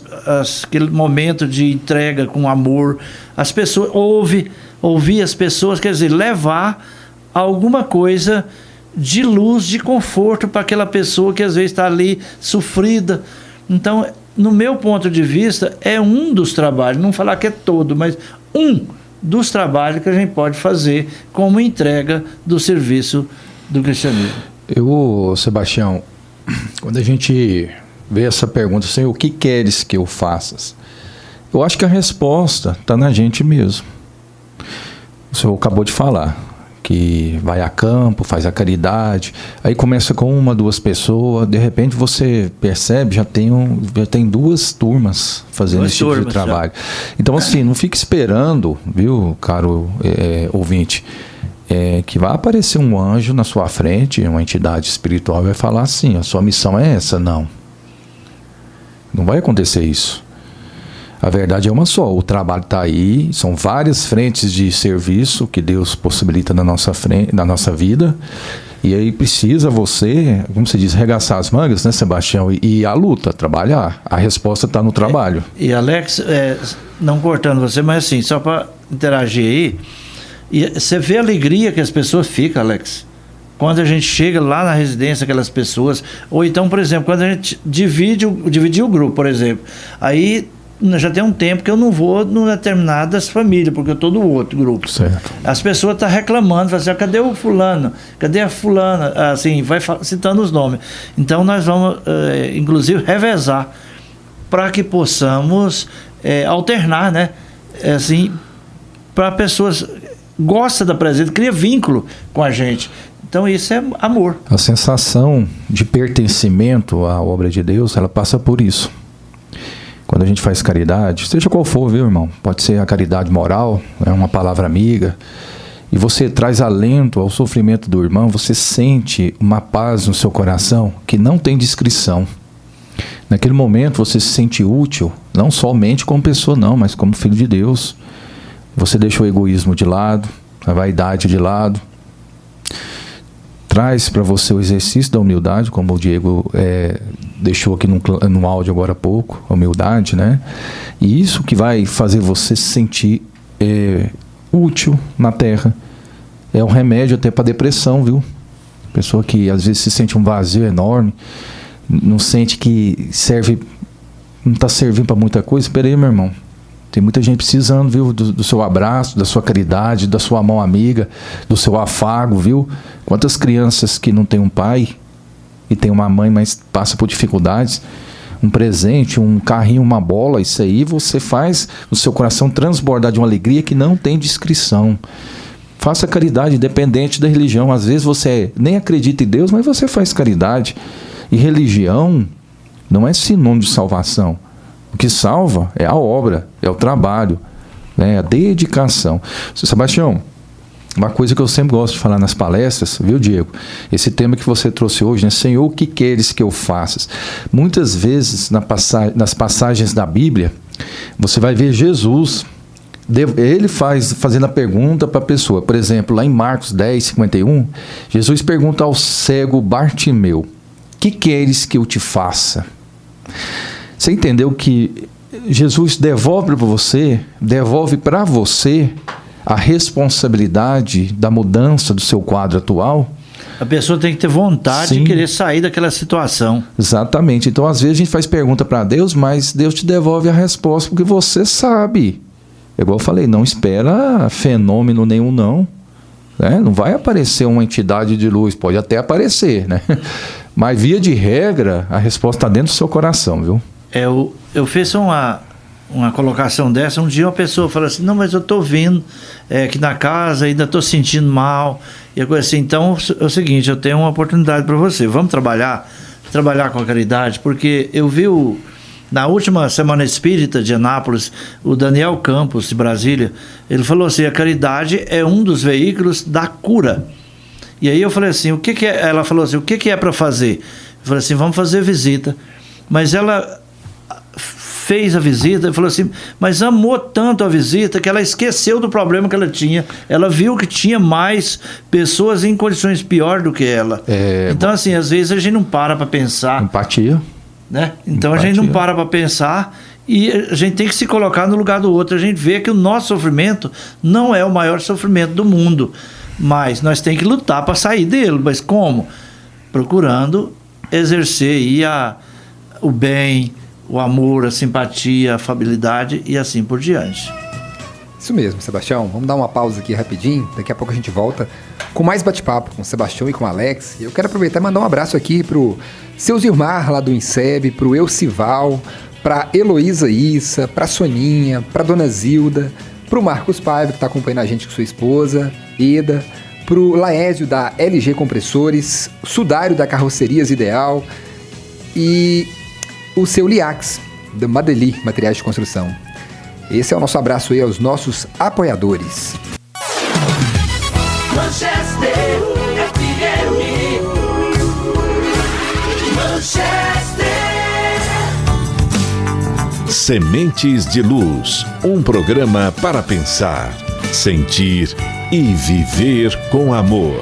aquele momento de entrega com amor. As pessoas, ouvir as pessoas, quer dizer, levar alguma coisa de luz, de conforto para aquela pessoa que às vezes está ali sofrida. Então, no meu ponto de vista, é um dos trabalhos, não falar que é todo, mas dos trabalhos que a gente pode fazer como entrega do serviço do cristianismo. Sebastião, quando a gente vê essa pergunta, assim, o que queres que eu faça? Eu acho que a resposta está na gente mesmo. O senhor acabou de falar que vai a campo, faz a caridade, aí começa com 1, 2 pessoas, de repente você percebe, já tem 2 turmas fazendo esse tipo de trabalho. Então, assim, não fique esperando, viu, caro ouvinte, que vai aparecer um anjo na sua frente, uma entidade espiritual, vai falar assim: a sua missão é essa. Não vai acontecer isso. A verdade é uma só, o trabalho está aí, são várias frentes de serviço que Deus possibilita na nossa vida, e aí precisa você, como se diz, arregaçar as mangas, né, Sebastião, e a luta, trabalhar. A resposta está no trabalho. E Alex, não cortando você, mas assim, só para interagir aí, e você vê a alegria que as pessoas ficam, Alex, quando a gente chega lá na residência, aquelas pessoas, ou então, por exemplo, quando a gente divide o grupo, por exemplo, aí já tem um tempo que eu não vou em determinadas famílias, porque eu estou no outro grupo. Certo. As pessoas estão reclamando, falam assim, cadê o fulano? Cadê a fulana? Assim, vai citando os nomes. Então nós vamos, inclusive, revezar para que possamos alternar, né? Assim, para pessoas gostam da presença, cria vínculo com a gente. Então isso é amor. A sensação de pertencimento à obra de Deus, ela passa por isso. Quando a gente faz caridade, seja qual for, viu, irmão? Pode ser a caridade moral, uma palavra amiga, e você traz alento ao sofrimento do irmão, você sente uma paz no seu coração que não tem descrição. Naquele momento você se sente útil, não somente como pessoa não, mas como filho de Deus. Você deixa o egoísmo de lado, a vaidade de lado. Traz para você o exercício da humildade, como o Diego deixou aqui no áudio agora há pouco, a humildade, né? E isso que vai fazer você se sentir útil na Terra. É um remédio até para depressão, viu? Pessoa que às vezes se sente um vazio enorme, não sente que não está servindo para muita coisa. Espera aí, meu irmão. Tem muita gente precisando, viu, do seu abraço, da sua caridade, da sua mão amiga, do seu afago, viu? Quantas crianças que não têm um pai e tem uma mãe, mas passa por dificuldades, um presente, um carrinho, uma bola, isso aí você faz o seu coração transbordar de uma alegria que não tem descrição. Faça caridade, independente da religião. Às vezes você nem acredita em Deus, mas você faz caridade. E religião não é sinônimo de salvação. O que salva é a obra, é o trabalho, né? A dedicação. Seu Sebastião, uma coisa que eu sempre gosto de falar nas palestras, viu, Diego? Esse tema que você trouxe hoje, né? Senhor, o que queres que eu faça? Muitas vezes nas passagens da Bíblia, você vai ver Jesus, ele fazendo a pergunta para a pessoa. Por exemplo, lá em Marcos 10, 51, Jesus pergunta ao cego Bartimeu, que queres que eu te faça? Você entendeu que Jesus devolve para você a responsabilidade da mudança do seu quadro atual? A pessoa tem que ter vontade Sim. de querer sair daquela situação. Exatamente. Então, às vezes, a gente faz pergunta para Deus, mas Deus te devolve a resposta porque você sabe. Igual eu falei, não espera fenômeno nenhum, não. Né? Não vai aparecer uma entidade de luz, pode até aparecer, né? Mas, via de regra, a resposta está dentro do seu coração, viu? Eu fiz uma colocação dessa, um dia uma pessoa falou assim, não, mas eu estou vindo aqui na casa, ainda estou sentindo mal, e a coisa assim, então é o seguinte, eu tenho uma oportunidade para você, vamos trabalhar com a caridade, porque eu vi na última Semana Espírita de Anápolis, o Daniel Campos, de Brasília, ele falou assim, a caridade é um dos veículos da cura. E aí eu falei assim, o que é? Ela falou assim, o que é para fazer? Eu falei assim, vamos fazer visita. Mas ela fez a visita e falou assim, mas amou tanto a visita que ela esqueceu do problema que ela tinha. Ela viu que tinha mais pessoas em condições piores do que ela. Então, assim, às vezes a gente não para pensar. Empatia. Né? Então a gente não para pensar e a gente tem que se colocar no lugar do outro. A gente vê que o nosso sofrimento não é o maior sofrimento do mundo, mas nós temos que lutar para sair dele. Mas como? Procurando exercer aí o bem, o amor, a simpatia, a afabilidade e assim por diante. Isso mesmo, Sebastião. Vamos dar uma pausa aqui rapidinho. Daqui a pouco a gente volta com mais bate-papo com o Sebastião e com o Alex. Eu quero aproveitar e mandar um abraço aqui pro seu Zilmar, lá do INSEB, pro Elcival, pra Heloísa Issa, pra Soninha, pra Dona Zilda, pro Marcos Paiva, que está acompanhando a gente com sua esposa, Eda, pro Laésio, da LG Compressores, Sudário, da Carrocerias Ideal e o seu Liax, da Madeli Materiais de Construção. Esse é o nosso abraço aí aos nossos apoiadores. Manchester FM. Manchester. Sementes de Luz, um programa para pensar, sentir e viver com amor.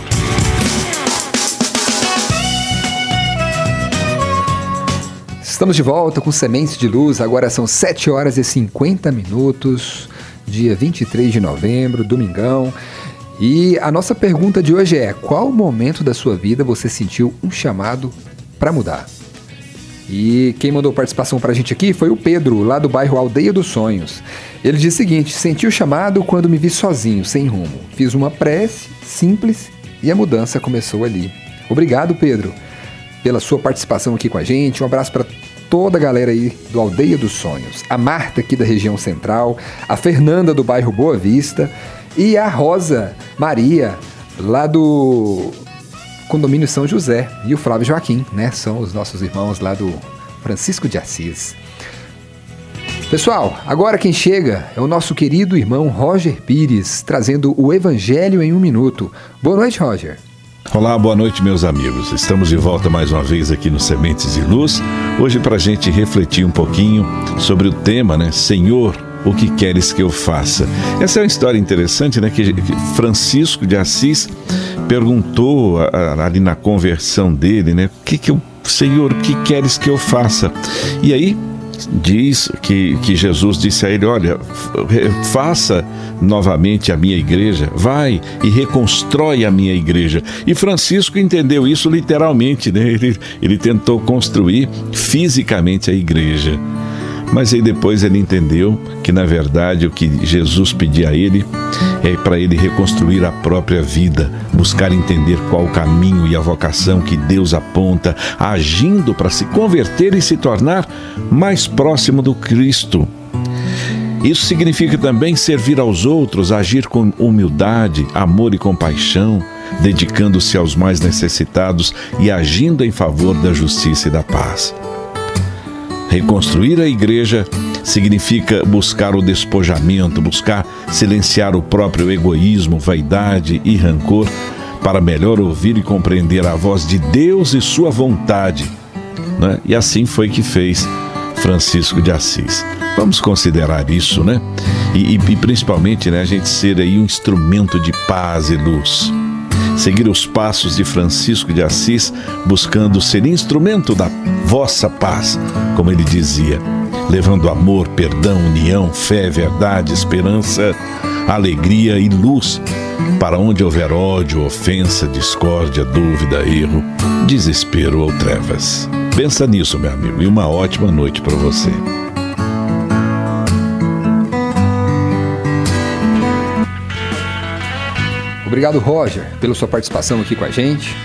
Estamos de volta com Sementes de Luz, agora são 7 horas e 50 minutos, dia 23 de novembro, domingão. E a nossa pergunta de hoje é: qual momento da sua vida você sentiu um chamado para mudar? E quem mandou participação pra gente aqui foi o Pedro, lá do bairro Aldeia dos Sonhos. Ele diz o seguinte: senti o chamado quando me vi sozinho, sem rumo. Fiz uma prece simples e a mudança começou ali. Obrigado, Pedro, pela sua participação aqui com a gente. Um abraço para toda a galera aí do Aldeia dos Sonhos. A Marta, aqui da região central, a Fernanda, do bairro Boa Vista, e a Rosa Maria, lá do Condomínio São José, e o Flávio Joaquim, né? São os nossos irmãos lá do Francisco de Assis. Pessoal, agora quem chega é o nosso querido irmão Roger Pires, trazendo o Evangelho em um minuto. Boa noite, Roger. Olá, boa noite, meus amigos. Estamos de volta mais uma vez aqui no Sementes de Luz, hoje para a gente refletir um pouquinho sobre o tema, né? Senhor, o que queres que eu faça? Essa é uma história interessante, né? Que Francisco de Assis perguntou ali na conversão dele, né? Senhor, o que queres que eu faça? E aí diz que Jesus disse a ele: olha, faça novamente a minha igreja, vai e reconstrói a minha igreja. E Francisco entendeu isso literalmente, né? Ele tentou construir fisicamente a igreja. Mas aí depois ele entendeu que, na verdade, o que Jesus pedia a ele é para ele reconstruir a própria vida, buscar entender qual o caminho e a vocação que Deus aponta, agindo para se converter e se tornar mais próximo do Cristo. Isso significa também servir aos outros, agir com humildade, amor e compaixão, dedicando-se aos mais necessitados e agindo em favor da justiça e da paz. Reconstruir a igreja significa buscar o despojamento, buscar silenciar o próprio egoísmo, vaidade e rancor, para melhor ouvir e compreender a voz de Deus e sua vontade, né? E assim foi que fez Francisco de Assis. Vamos considerar isso, né? E principalmente, né, a gente ser aí um instrumento de paz e luz. Seguir os passos de Francisco de Assis, buscando ser instrumento da vossa paz, como ele dizia, levando amor, perdão, união, fé, verdade, esperança, alegria e luz para onde houver ódio, ofensa, discórdia, dúvida, erro, desespero ou trevas. Pensa nisso, meu amigo, e uma ótima noite para você. Obrigado, Roger, pela sua participação aqui com a gente.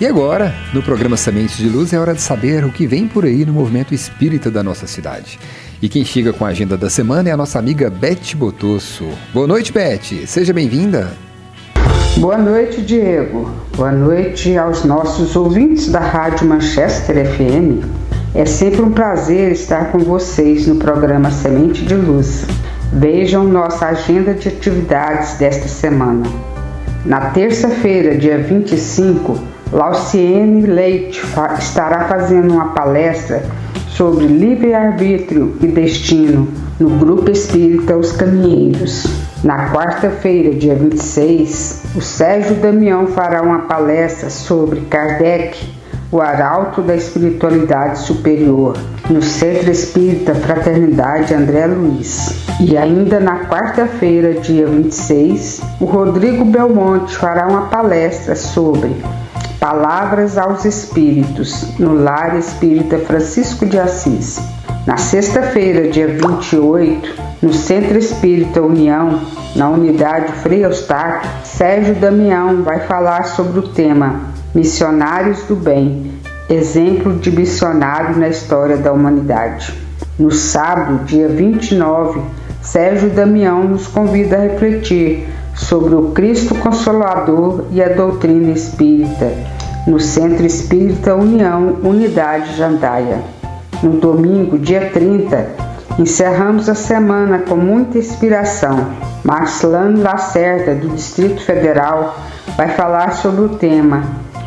E agora, no programa Sementes de Luz, é hora de saber o que vem por aí no movimento espírita da nossa cidade. E quem chega com a agenda da semana é a nossa amiga Beth Botosso. Boa noite, Beth. Seja bem-vinda. Boa noite, Diego. Boa noite aos nossos ouvintes da Rádio Manchester FM. É sempre um prazer estar com vocês no programa Semente de Luz. Vejam nossa agenda de atividades desta semana. Na terça-feira, dia 25, Lauciene Leite estará fazendo uma palestra sobre livre-arbítrio e destino no Grupo Espírita Os Caminheiros. Na quarta-feira, dia 26, o Sérgio Damião fará uma palestra sobre Kardec, o arauto da espiritualidade superior, no Centro Espírita Fraternidade André Luiz. E ainda na quarta-feira, dia 26, o Rodrigo Belmonte fará uma palestra sobre Palavras aos Espíritos, no Lar Espírita Francisco de Assis. Na sexta-feira, dia 28, no Centro Espírita União, na unidade Frei Eustáquio, Sérgio Damião vai falar sobre o tema Missionários do Bem, exemplo de missionário na história da humanidade. No sábado, dia 29, Sérgio Damião nos convida a refletir sobre o Cristo Consolador e a doutrina espírita, no Centro Espírita União, Unidade Jandaia. No domingo, dia 30, encerramos a semana com muita inspiração. Marcelano Lacerda, do Distrito Federal, vai falar sobre o tema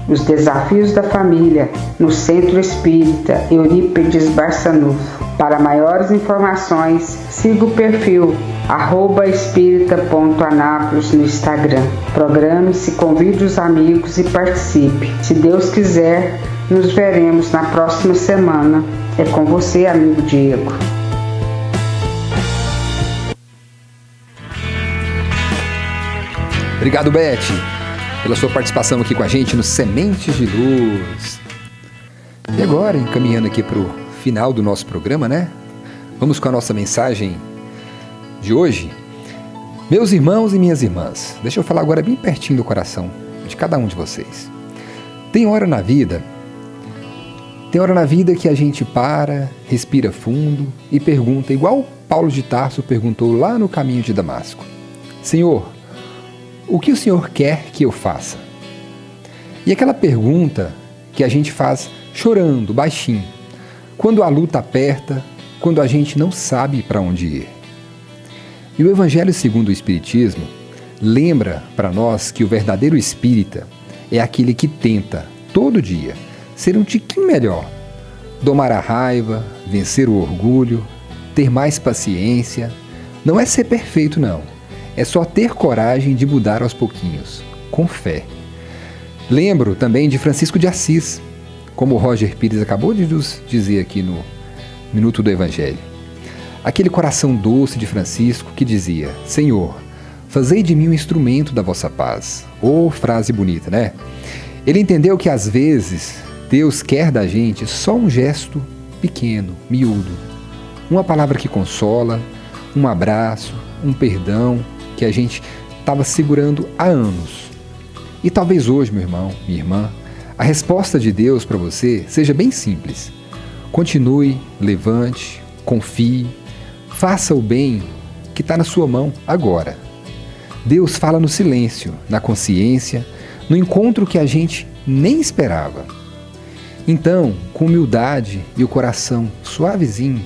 Os Desafios da Família, no Centro Espírita Eurípides Barçanufo. Para maiores informações, siga o perfil @espírita.anápolis no Instagram. Programe-se, convide os amigos e participe. Se Deus quiser, nos veremos na próxima semana. É com você, amigo Diego. Obrigado, Beth, pela sua participação aqui com a gente no Sementes de Luz. E agora, encaminhando aqui para o final do nosso programa, né? Vamos com a nossa mensagem de hoje. Meus irmãos e minhas irmãs, deixa eu falar agora bem pertinho do coração de cada um de vocês. Tem hora na vida que a gente para, respira fundo e pergunta, igual Paulo de Tarso perguntou lá no caminho de Damasco: Senhor, o que o Senhor quer que eu faça? E aquela pergunta que a gente faz chorando, baixinho, quando a luta aperta, quando a gente não sabe para onde ir. E o Evangelho segundo o Espiritismo lembra para nós que o verdadeiro espírita é aquele que tenta, todo dia, ser um tiquinho melhor, domar a raiva, vencer o orgulho, ter mais paciência. Não é ser perfeito, não. É só ter coragem de mudar aos pouquinhos, com fé. Lembro também de Francisco de Assis, como o Roger Pires acabou de nos dizer aqui no Minuto do Evangelho. Aquele coração doce de Francisco que dizia: Senhor, fazei de mim um instrumento da vossa paz. Oh, frase bonita, né? Ele entendeu que às vezes Deus quer da gente só um gesto pequeno, miúdo. Uma palavra que consola, um abraço, um perdão que a gente estava segurando há anos. E talvez hoje, meu irmão, minha irmã, a resposta de Deus para você seja bem simples. Continue, levante, confie, faça o bem que está na sua mão agora. Deus fala no silêncio, na consciência, no encontro que a gente nem esperava. Então, com humildade e o coração suavezinho,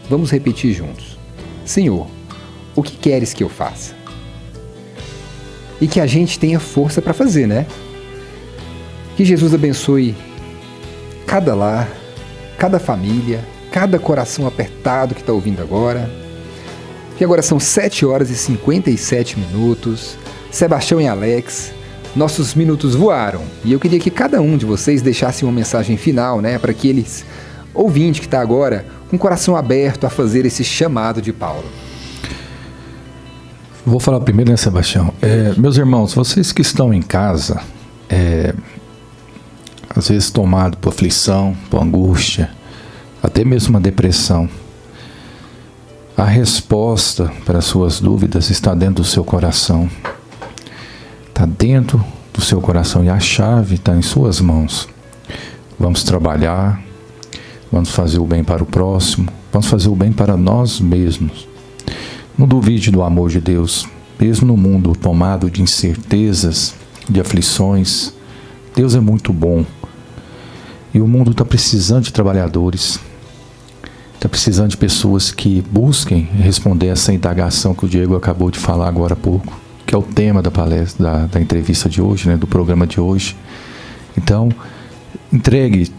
vamos repetir juntos: Senhor, o que queres que eu faça? E que a gente tenha força para fazer, né? Que Jesus abençoe cada lar, cada família, cada coração apertado que está ouvindo agora. Que agora são 7 horas e 57 minutos. Sebastião e Alex, nossos minutos voaram. E eu queria que cada um de vocês deixasse uma mensagem final, né? Para aqueles ouvintes que está agora com o coração aberto a fazer esse chamado de Paulo. Vou falar primeiro, né, Sebastião? Meus irmãos, vocês que estão em casa, às vezes tomados por aflição, por angústia, até mesmo uma depressão, a resposta para as suas dúvidas está dentro do seu coração. Está dentro do seu coração e a chave está em suas mãos. Vamos trabalhar, vamos fazer o bem para o próximo, vamos fazer o bem para nós mesmos. Não duvide do amor de Deus, mesmo no mundo tomado de incertezas, de aflições. Deus é muito bom. E o mundo está precisando de trabalhadores. Está precisando de pessoas que busquem responder essa indagação que o Diego acabou de falar agora há pouco, que é o tema da palestra, da entrevista de hoje, né, do programa de hoje. Então, entregue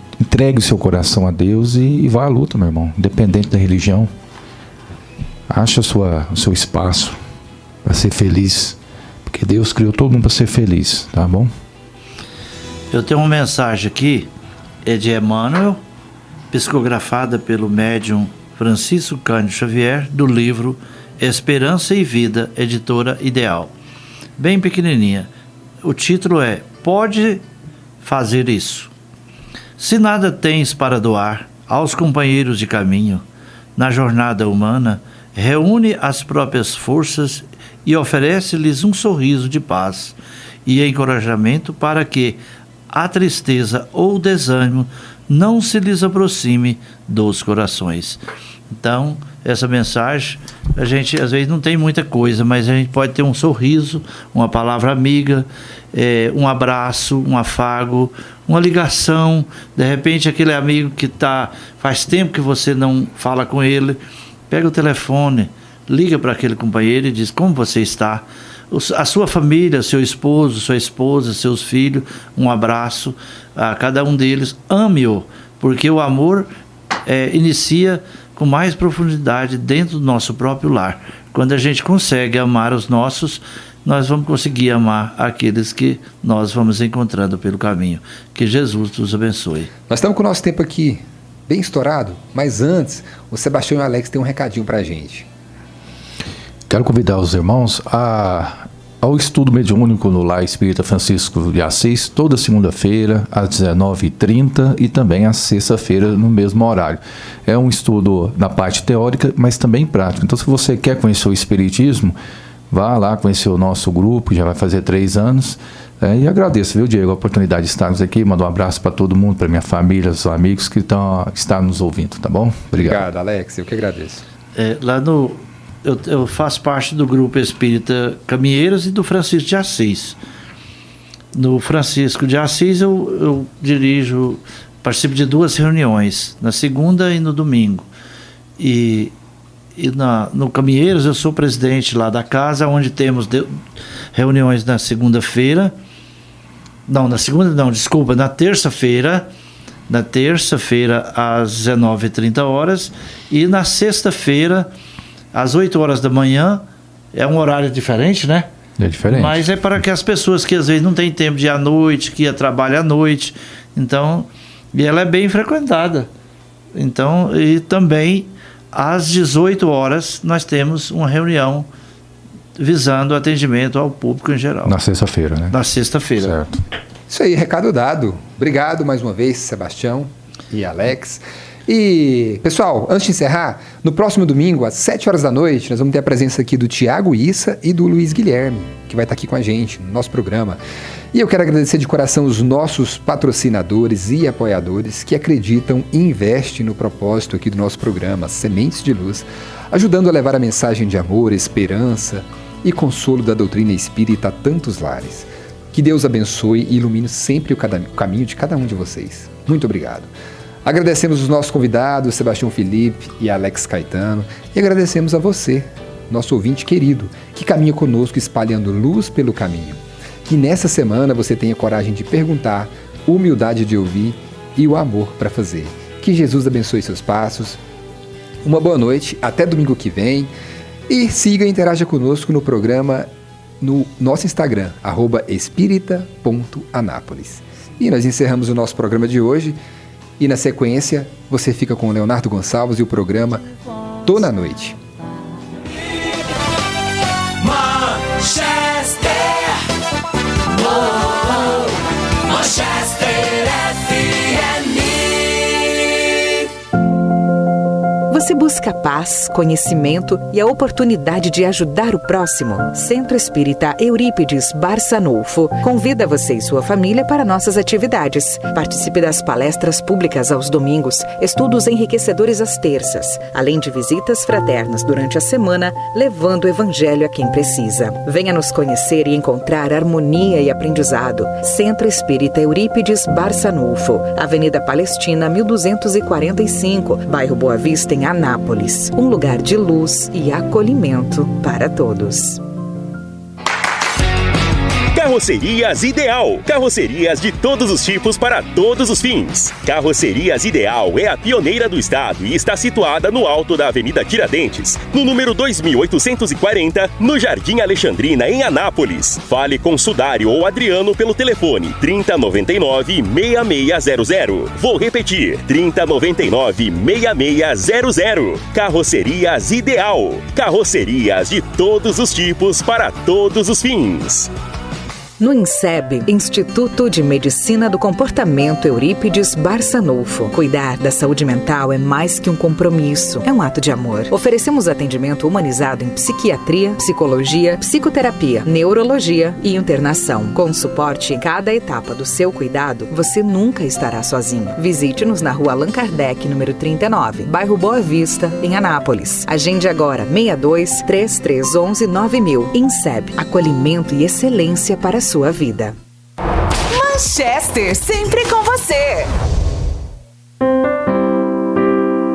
o seu coração a Deus e vá à luta, meu irmão, independente da religião. Acha o seu espaço para ser feliz, porque Deus criou todo mundo para ser feliz, tá bom? Eu tenho uma mensagem aqui, é de Emmanuel, psicografada pelo médium Francisco Cândido Xavier, do livro Esperança e Vida, editora Ideal. Bem pequenininha. O título é: Pode fazer isso. Se nada tens para doar aos companheiros de caminho, na jornada humana, reúne as próprias forças e oferece-lhes um sorriso de paz e encorajamento para que a tristeza ou o desânimo não se lhes aproxime dos corações. Então, essa mensagem, a gente às vezes não tem muita coisa, mas a gente pode ter um sorriso, uma palavra amiga, um abraço, um afago, uma ligação. De repente, aquele amigo que faz tempo que você não fala com ele, pega o telefone, liga para aquele companheiro e diz: como você está? A sua família, seu esposo, sua esposa, seus filhos, um abraço a cada um deles. Ame-o, porque o amor inicia com mais profundidade dentro do nosso próprio lar. Quando a gente consegue amar os nossos, nós vamos conseguir amar aqueles que nós vamos encontrando pelo caminho. Que Jesus nos abençoe. Nós estamos com o nosso tempo aqui bem estourado, mas antes, o Sebastião e o Alex têm um recadinho para a gente. Quero convidar os irmãos a ao estudo mediúnico no Lar Espírita Francisco de Assis, toda segunda-feira, às 19h30 e também às sexta-feira, no mesmo horário. É um estudo na parte teórica, mas também prático. Então, se você quer conhecer o Espiritismo, vá lá conhecer o nosso grupo, já vai fazer 3 anos. E agradeço, viu, Diego, a oportunidade de estarmos aqui. Mando um abraço para todo mundo, para minha família, os amigos que estão nos ouvindo, tá bom? Obrigado, Alex. Eu que agradeço. Eu faço parte do grupo Espírita Caminheiros e do Francisco de Assis. No Francisco de Assis eu participo de 2 reuniões, na segunda e no domingo. E no Caminheiros eu sou presidente lá da casa, onde temos reuniões na segunda-feira. Na terça-feira. Na terça-feira às 19h30 e na sexta-feira às 8 horas da manhã. É um horário diferente, né? É diferente. Mas é para que as pessoas que às vezes não têm tempo de ir à noite, que trabalham à noite. Então, e ela é bem frequentada. Então, e também às 18 horas nós temos uma reunião visando atendimento ao público em geral. Na sexta-feira, né? Na sexta-feira. Certo. Isso aí, recado dado. Obrigado mais uma vez, Sebastião e Alex. E, pessoal, antes de encerrar, no próximo domingo, às 7 horas da noite, nós vamos ter a presença aqui do Tiago Issa e do Luiz Guilherme, que vai estar aqui com a gente no nosso programa. E eu quero agradecer de coração os nossos patrocinadores e apoiadores que acreditam e investem no propósito aqui do nosso programa, Sementes de Luz, ajudando a levar a mensagem de amor, esperança e consolo da doutrina espírita a tantos lares. Que Deus abençoe e ilumine sempre o caminho de cada um de vocês. Muito obrigado. Agradecemos os nossos convidados, Sebastião Felipe e Alex Caetano, e agradecemos a você, nosso ouvinte querido, que caminha conosco espalhando luz pelo caminho. Que nessa semana você tenha coragem de perguntar, humildade de ouvir e o amor para fazer. Que Jesus abençoe seus passos. Uma boa noite, até domingo que vem. E siga e interaja conosco no programa no nosso Instagram, @espírita.anápolis. E nós encerramos o nosso programa de hoje. E na sequência, você fica com o Leonardo Gonçalves e o programa Tô na Noite. Manchester, Manchester FM. Você busca paz, conhecimento e a oportunidade de ajudar o próximo? Centro Espírita Eurípides Barçanufo convida você e sua família para nossas atividades. Participe das palestras públicas aos domingos, estudos enriquecedores às terças, além de visitas fraternas durante a semana, levando o evangelho a quem precisa. Venha nos conhecer e encontrar harmonia e aprendizado. Centro Espírita Eurípides Barçanufo, Avenida Palestina, 1245, bairro Boa Vista, em Anápolis, um lugar de luz e acolhimento para todos. Carrocerias Ideal. Carrocerias de todos os tipos para todos os fins. Carrocerias Ideal é a pioneira do estado e está situada no alto da Avenida Tiradentes, no número 2840, no Jardim Alexandrina, em Anápolis. Fale com Sudário ou Adriano pelo telefone 3099-6600. Vou repetir, 3099-6600. Carrocerias Ideal. Carrocerias de todos os tipos para todos os fins. No INSEB, Instituto de Medicina do Comportamento Eurípides Barçanufo. Cuidar da saúde mental é mais que um compromisso, é um ato de amor. Oferecemos atendimento humanizado em psiquiatria, psicologia, psicoterapia, neurologia e internação. Com suporte em cada etapa do seu cuidado, você nunca estará sozinho. Visite-nos na Rua Allan Kardec, número 39, bairro Boa Vista, em Anápolis. Agende agora 62-3311-9000. INSEB, acolhimento e excelência para sua vida. Manchester, sempre com você.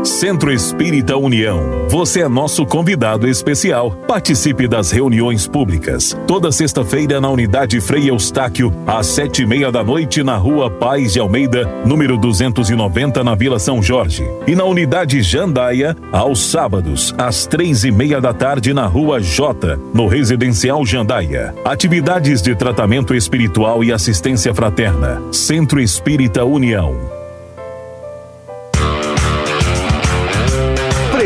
Centro Espírita União. Você é nosso convidado especial. Participe das reuniões públicas. Toda sexta-feira na Unidade Frei Eustáquio, às 7h30 da noite, na Rua Paz de Almeida, número 290, na Vila São Jorge. E na Unidade Jandaia, aos sábados, às 3h30 da tarde, na Rua J, no Residencial Jandaia. Atividades de tratamento espiritual e assistência fraterna. Centro Espírita União.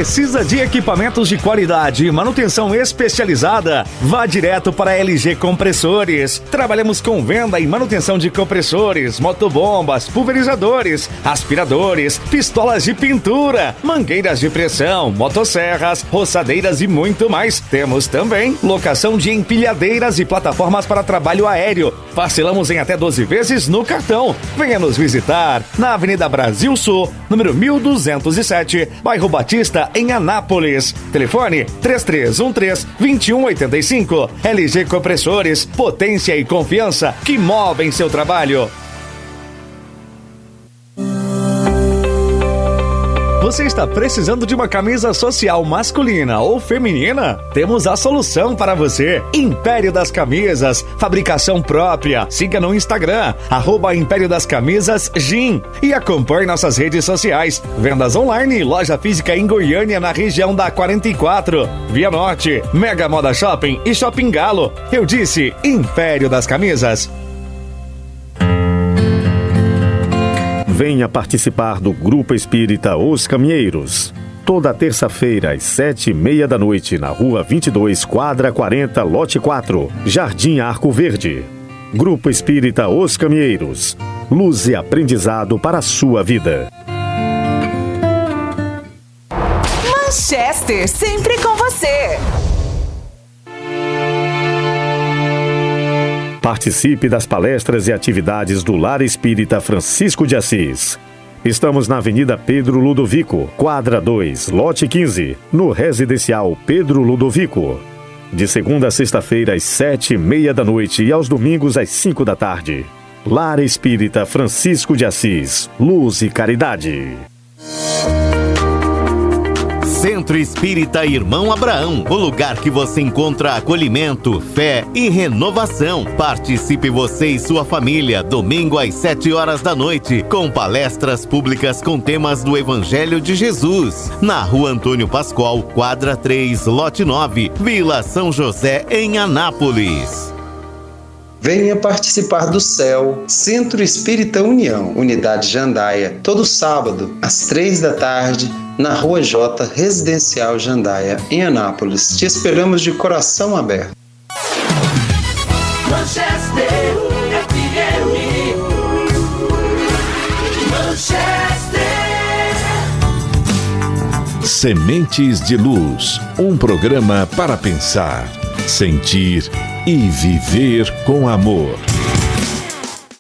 Precisa de equipamentos de qualidade e manutenção especializada? Vá direto para a LG Compressores. Trabalhamos com venda e manutenção de compressores, motobombas, pulverizadores, aspiradores, pistolas de pintura, mangueiras de pressão, motosserras, roçadeiras e muito mais. Temos também locação de empilhadeiras e plataformas para trabalho aéreo. Parcelamos em até 12 vezes no cartão. Venha nos visitar na Avenida Brasil Sul, número 1207, bairro Batista, em Anápolis. Telefone 3313-2185. LG Compressores, potência e confiança que movem seu trabalho. Você está precisando de uma camisa social masculina ou feminina? Temos a solução para você. Império das Camisas, fabricação própria. Siga no Instagram, @Império das Camisas Gin. E acompanhe nossas redes sociais. Vendas online e loja física em Goiânia, na região da 44. Via Norte, Mega Moda Shopping e Shopping Galo. Eu disse Império das Camisas. Venha participar do Grupo Espírita Os Caminheiros. Toda terça-feira, às 7h30 da noite, na Rua 22, Quadra 40, Lote 4, Jardim Arco Verde. Grupo Espírita Os Caminheiros. Luz e aprendizado para a sua vida. Manchester, sempre com você. Participe das palestras e atividades do Lar Espírita Francisco de Assis. Estamos na Avenida Pedro Ludovico, Quadra 2, Lote 15, no Residencial Pedro Ludovico. De segunda a sexta-feira, às 7h30 da noite e aos domingos, às 5 da tarde. Lar Espírita Francisco de Assis. Luz e caridade. Centro Espírita Irmão Abraão, o lugar que você encontra acolhimento, fé e renovação. Participe você e sua família, domingo às 7h da noite, com palestras públicas com temas do Evangelho de Jesus, na Rua Antônio Pascoal, Quadra 3, Lote 9, Vila São José, em Anápolis. Venha participar do CEL, Centro Espírita União, Unidade Jandaia, todo sábado, às 3 da tarde, na Rua J, Residencial Jandaia, em Anápolis. Te esperamos de coração aberto. Manchester FM. Manchester. Sementes de Luz, um programa para pensar, sentir e viver com amor.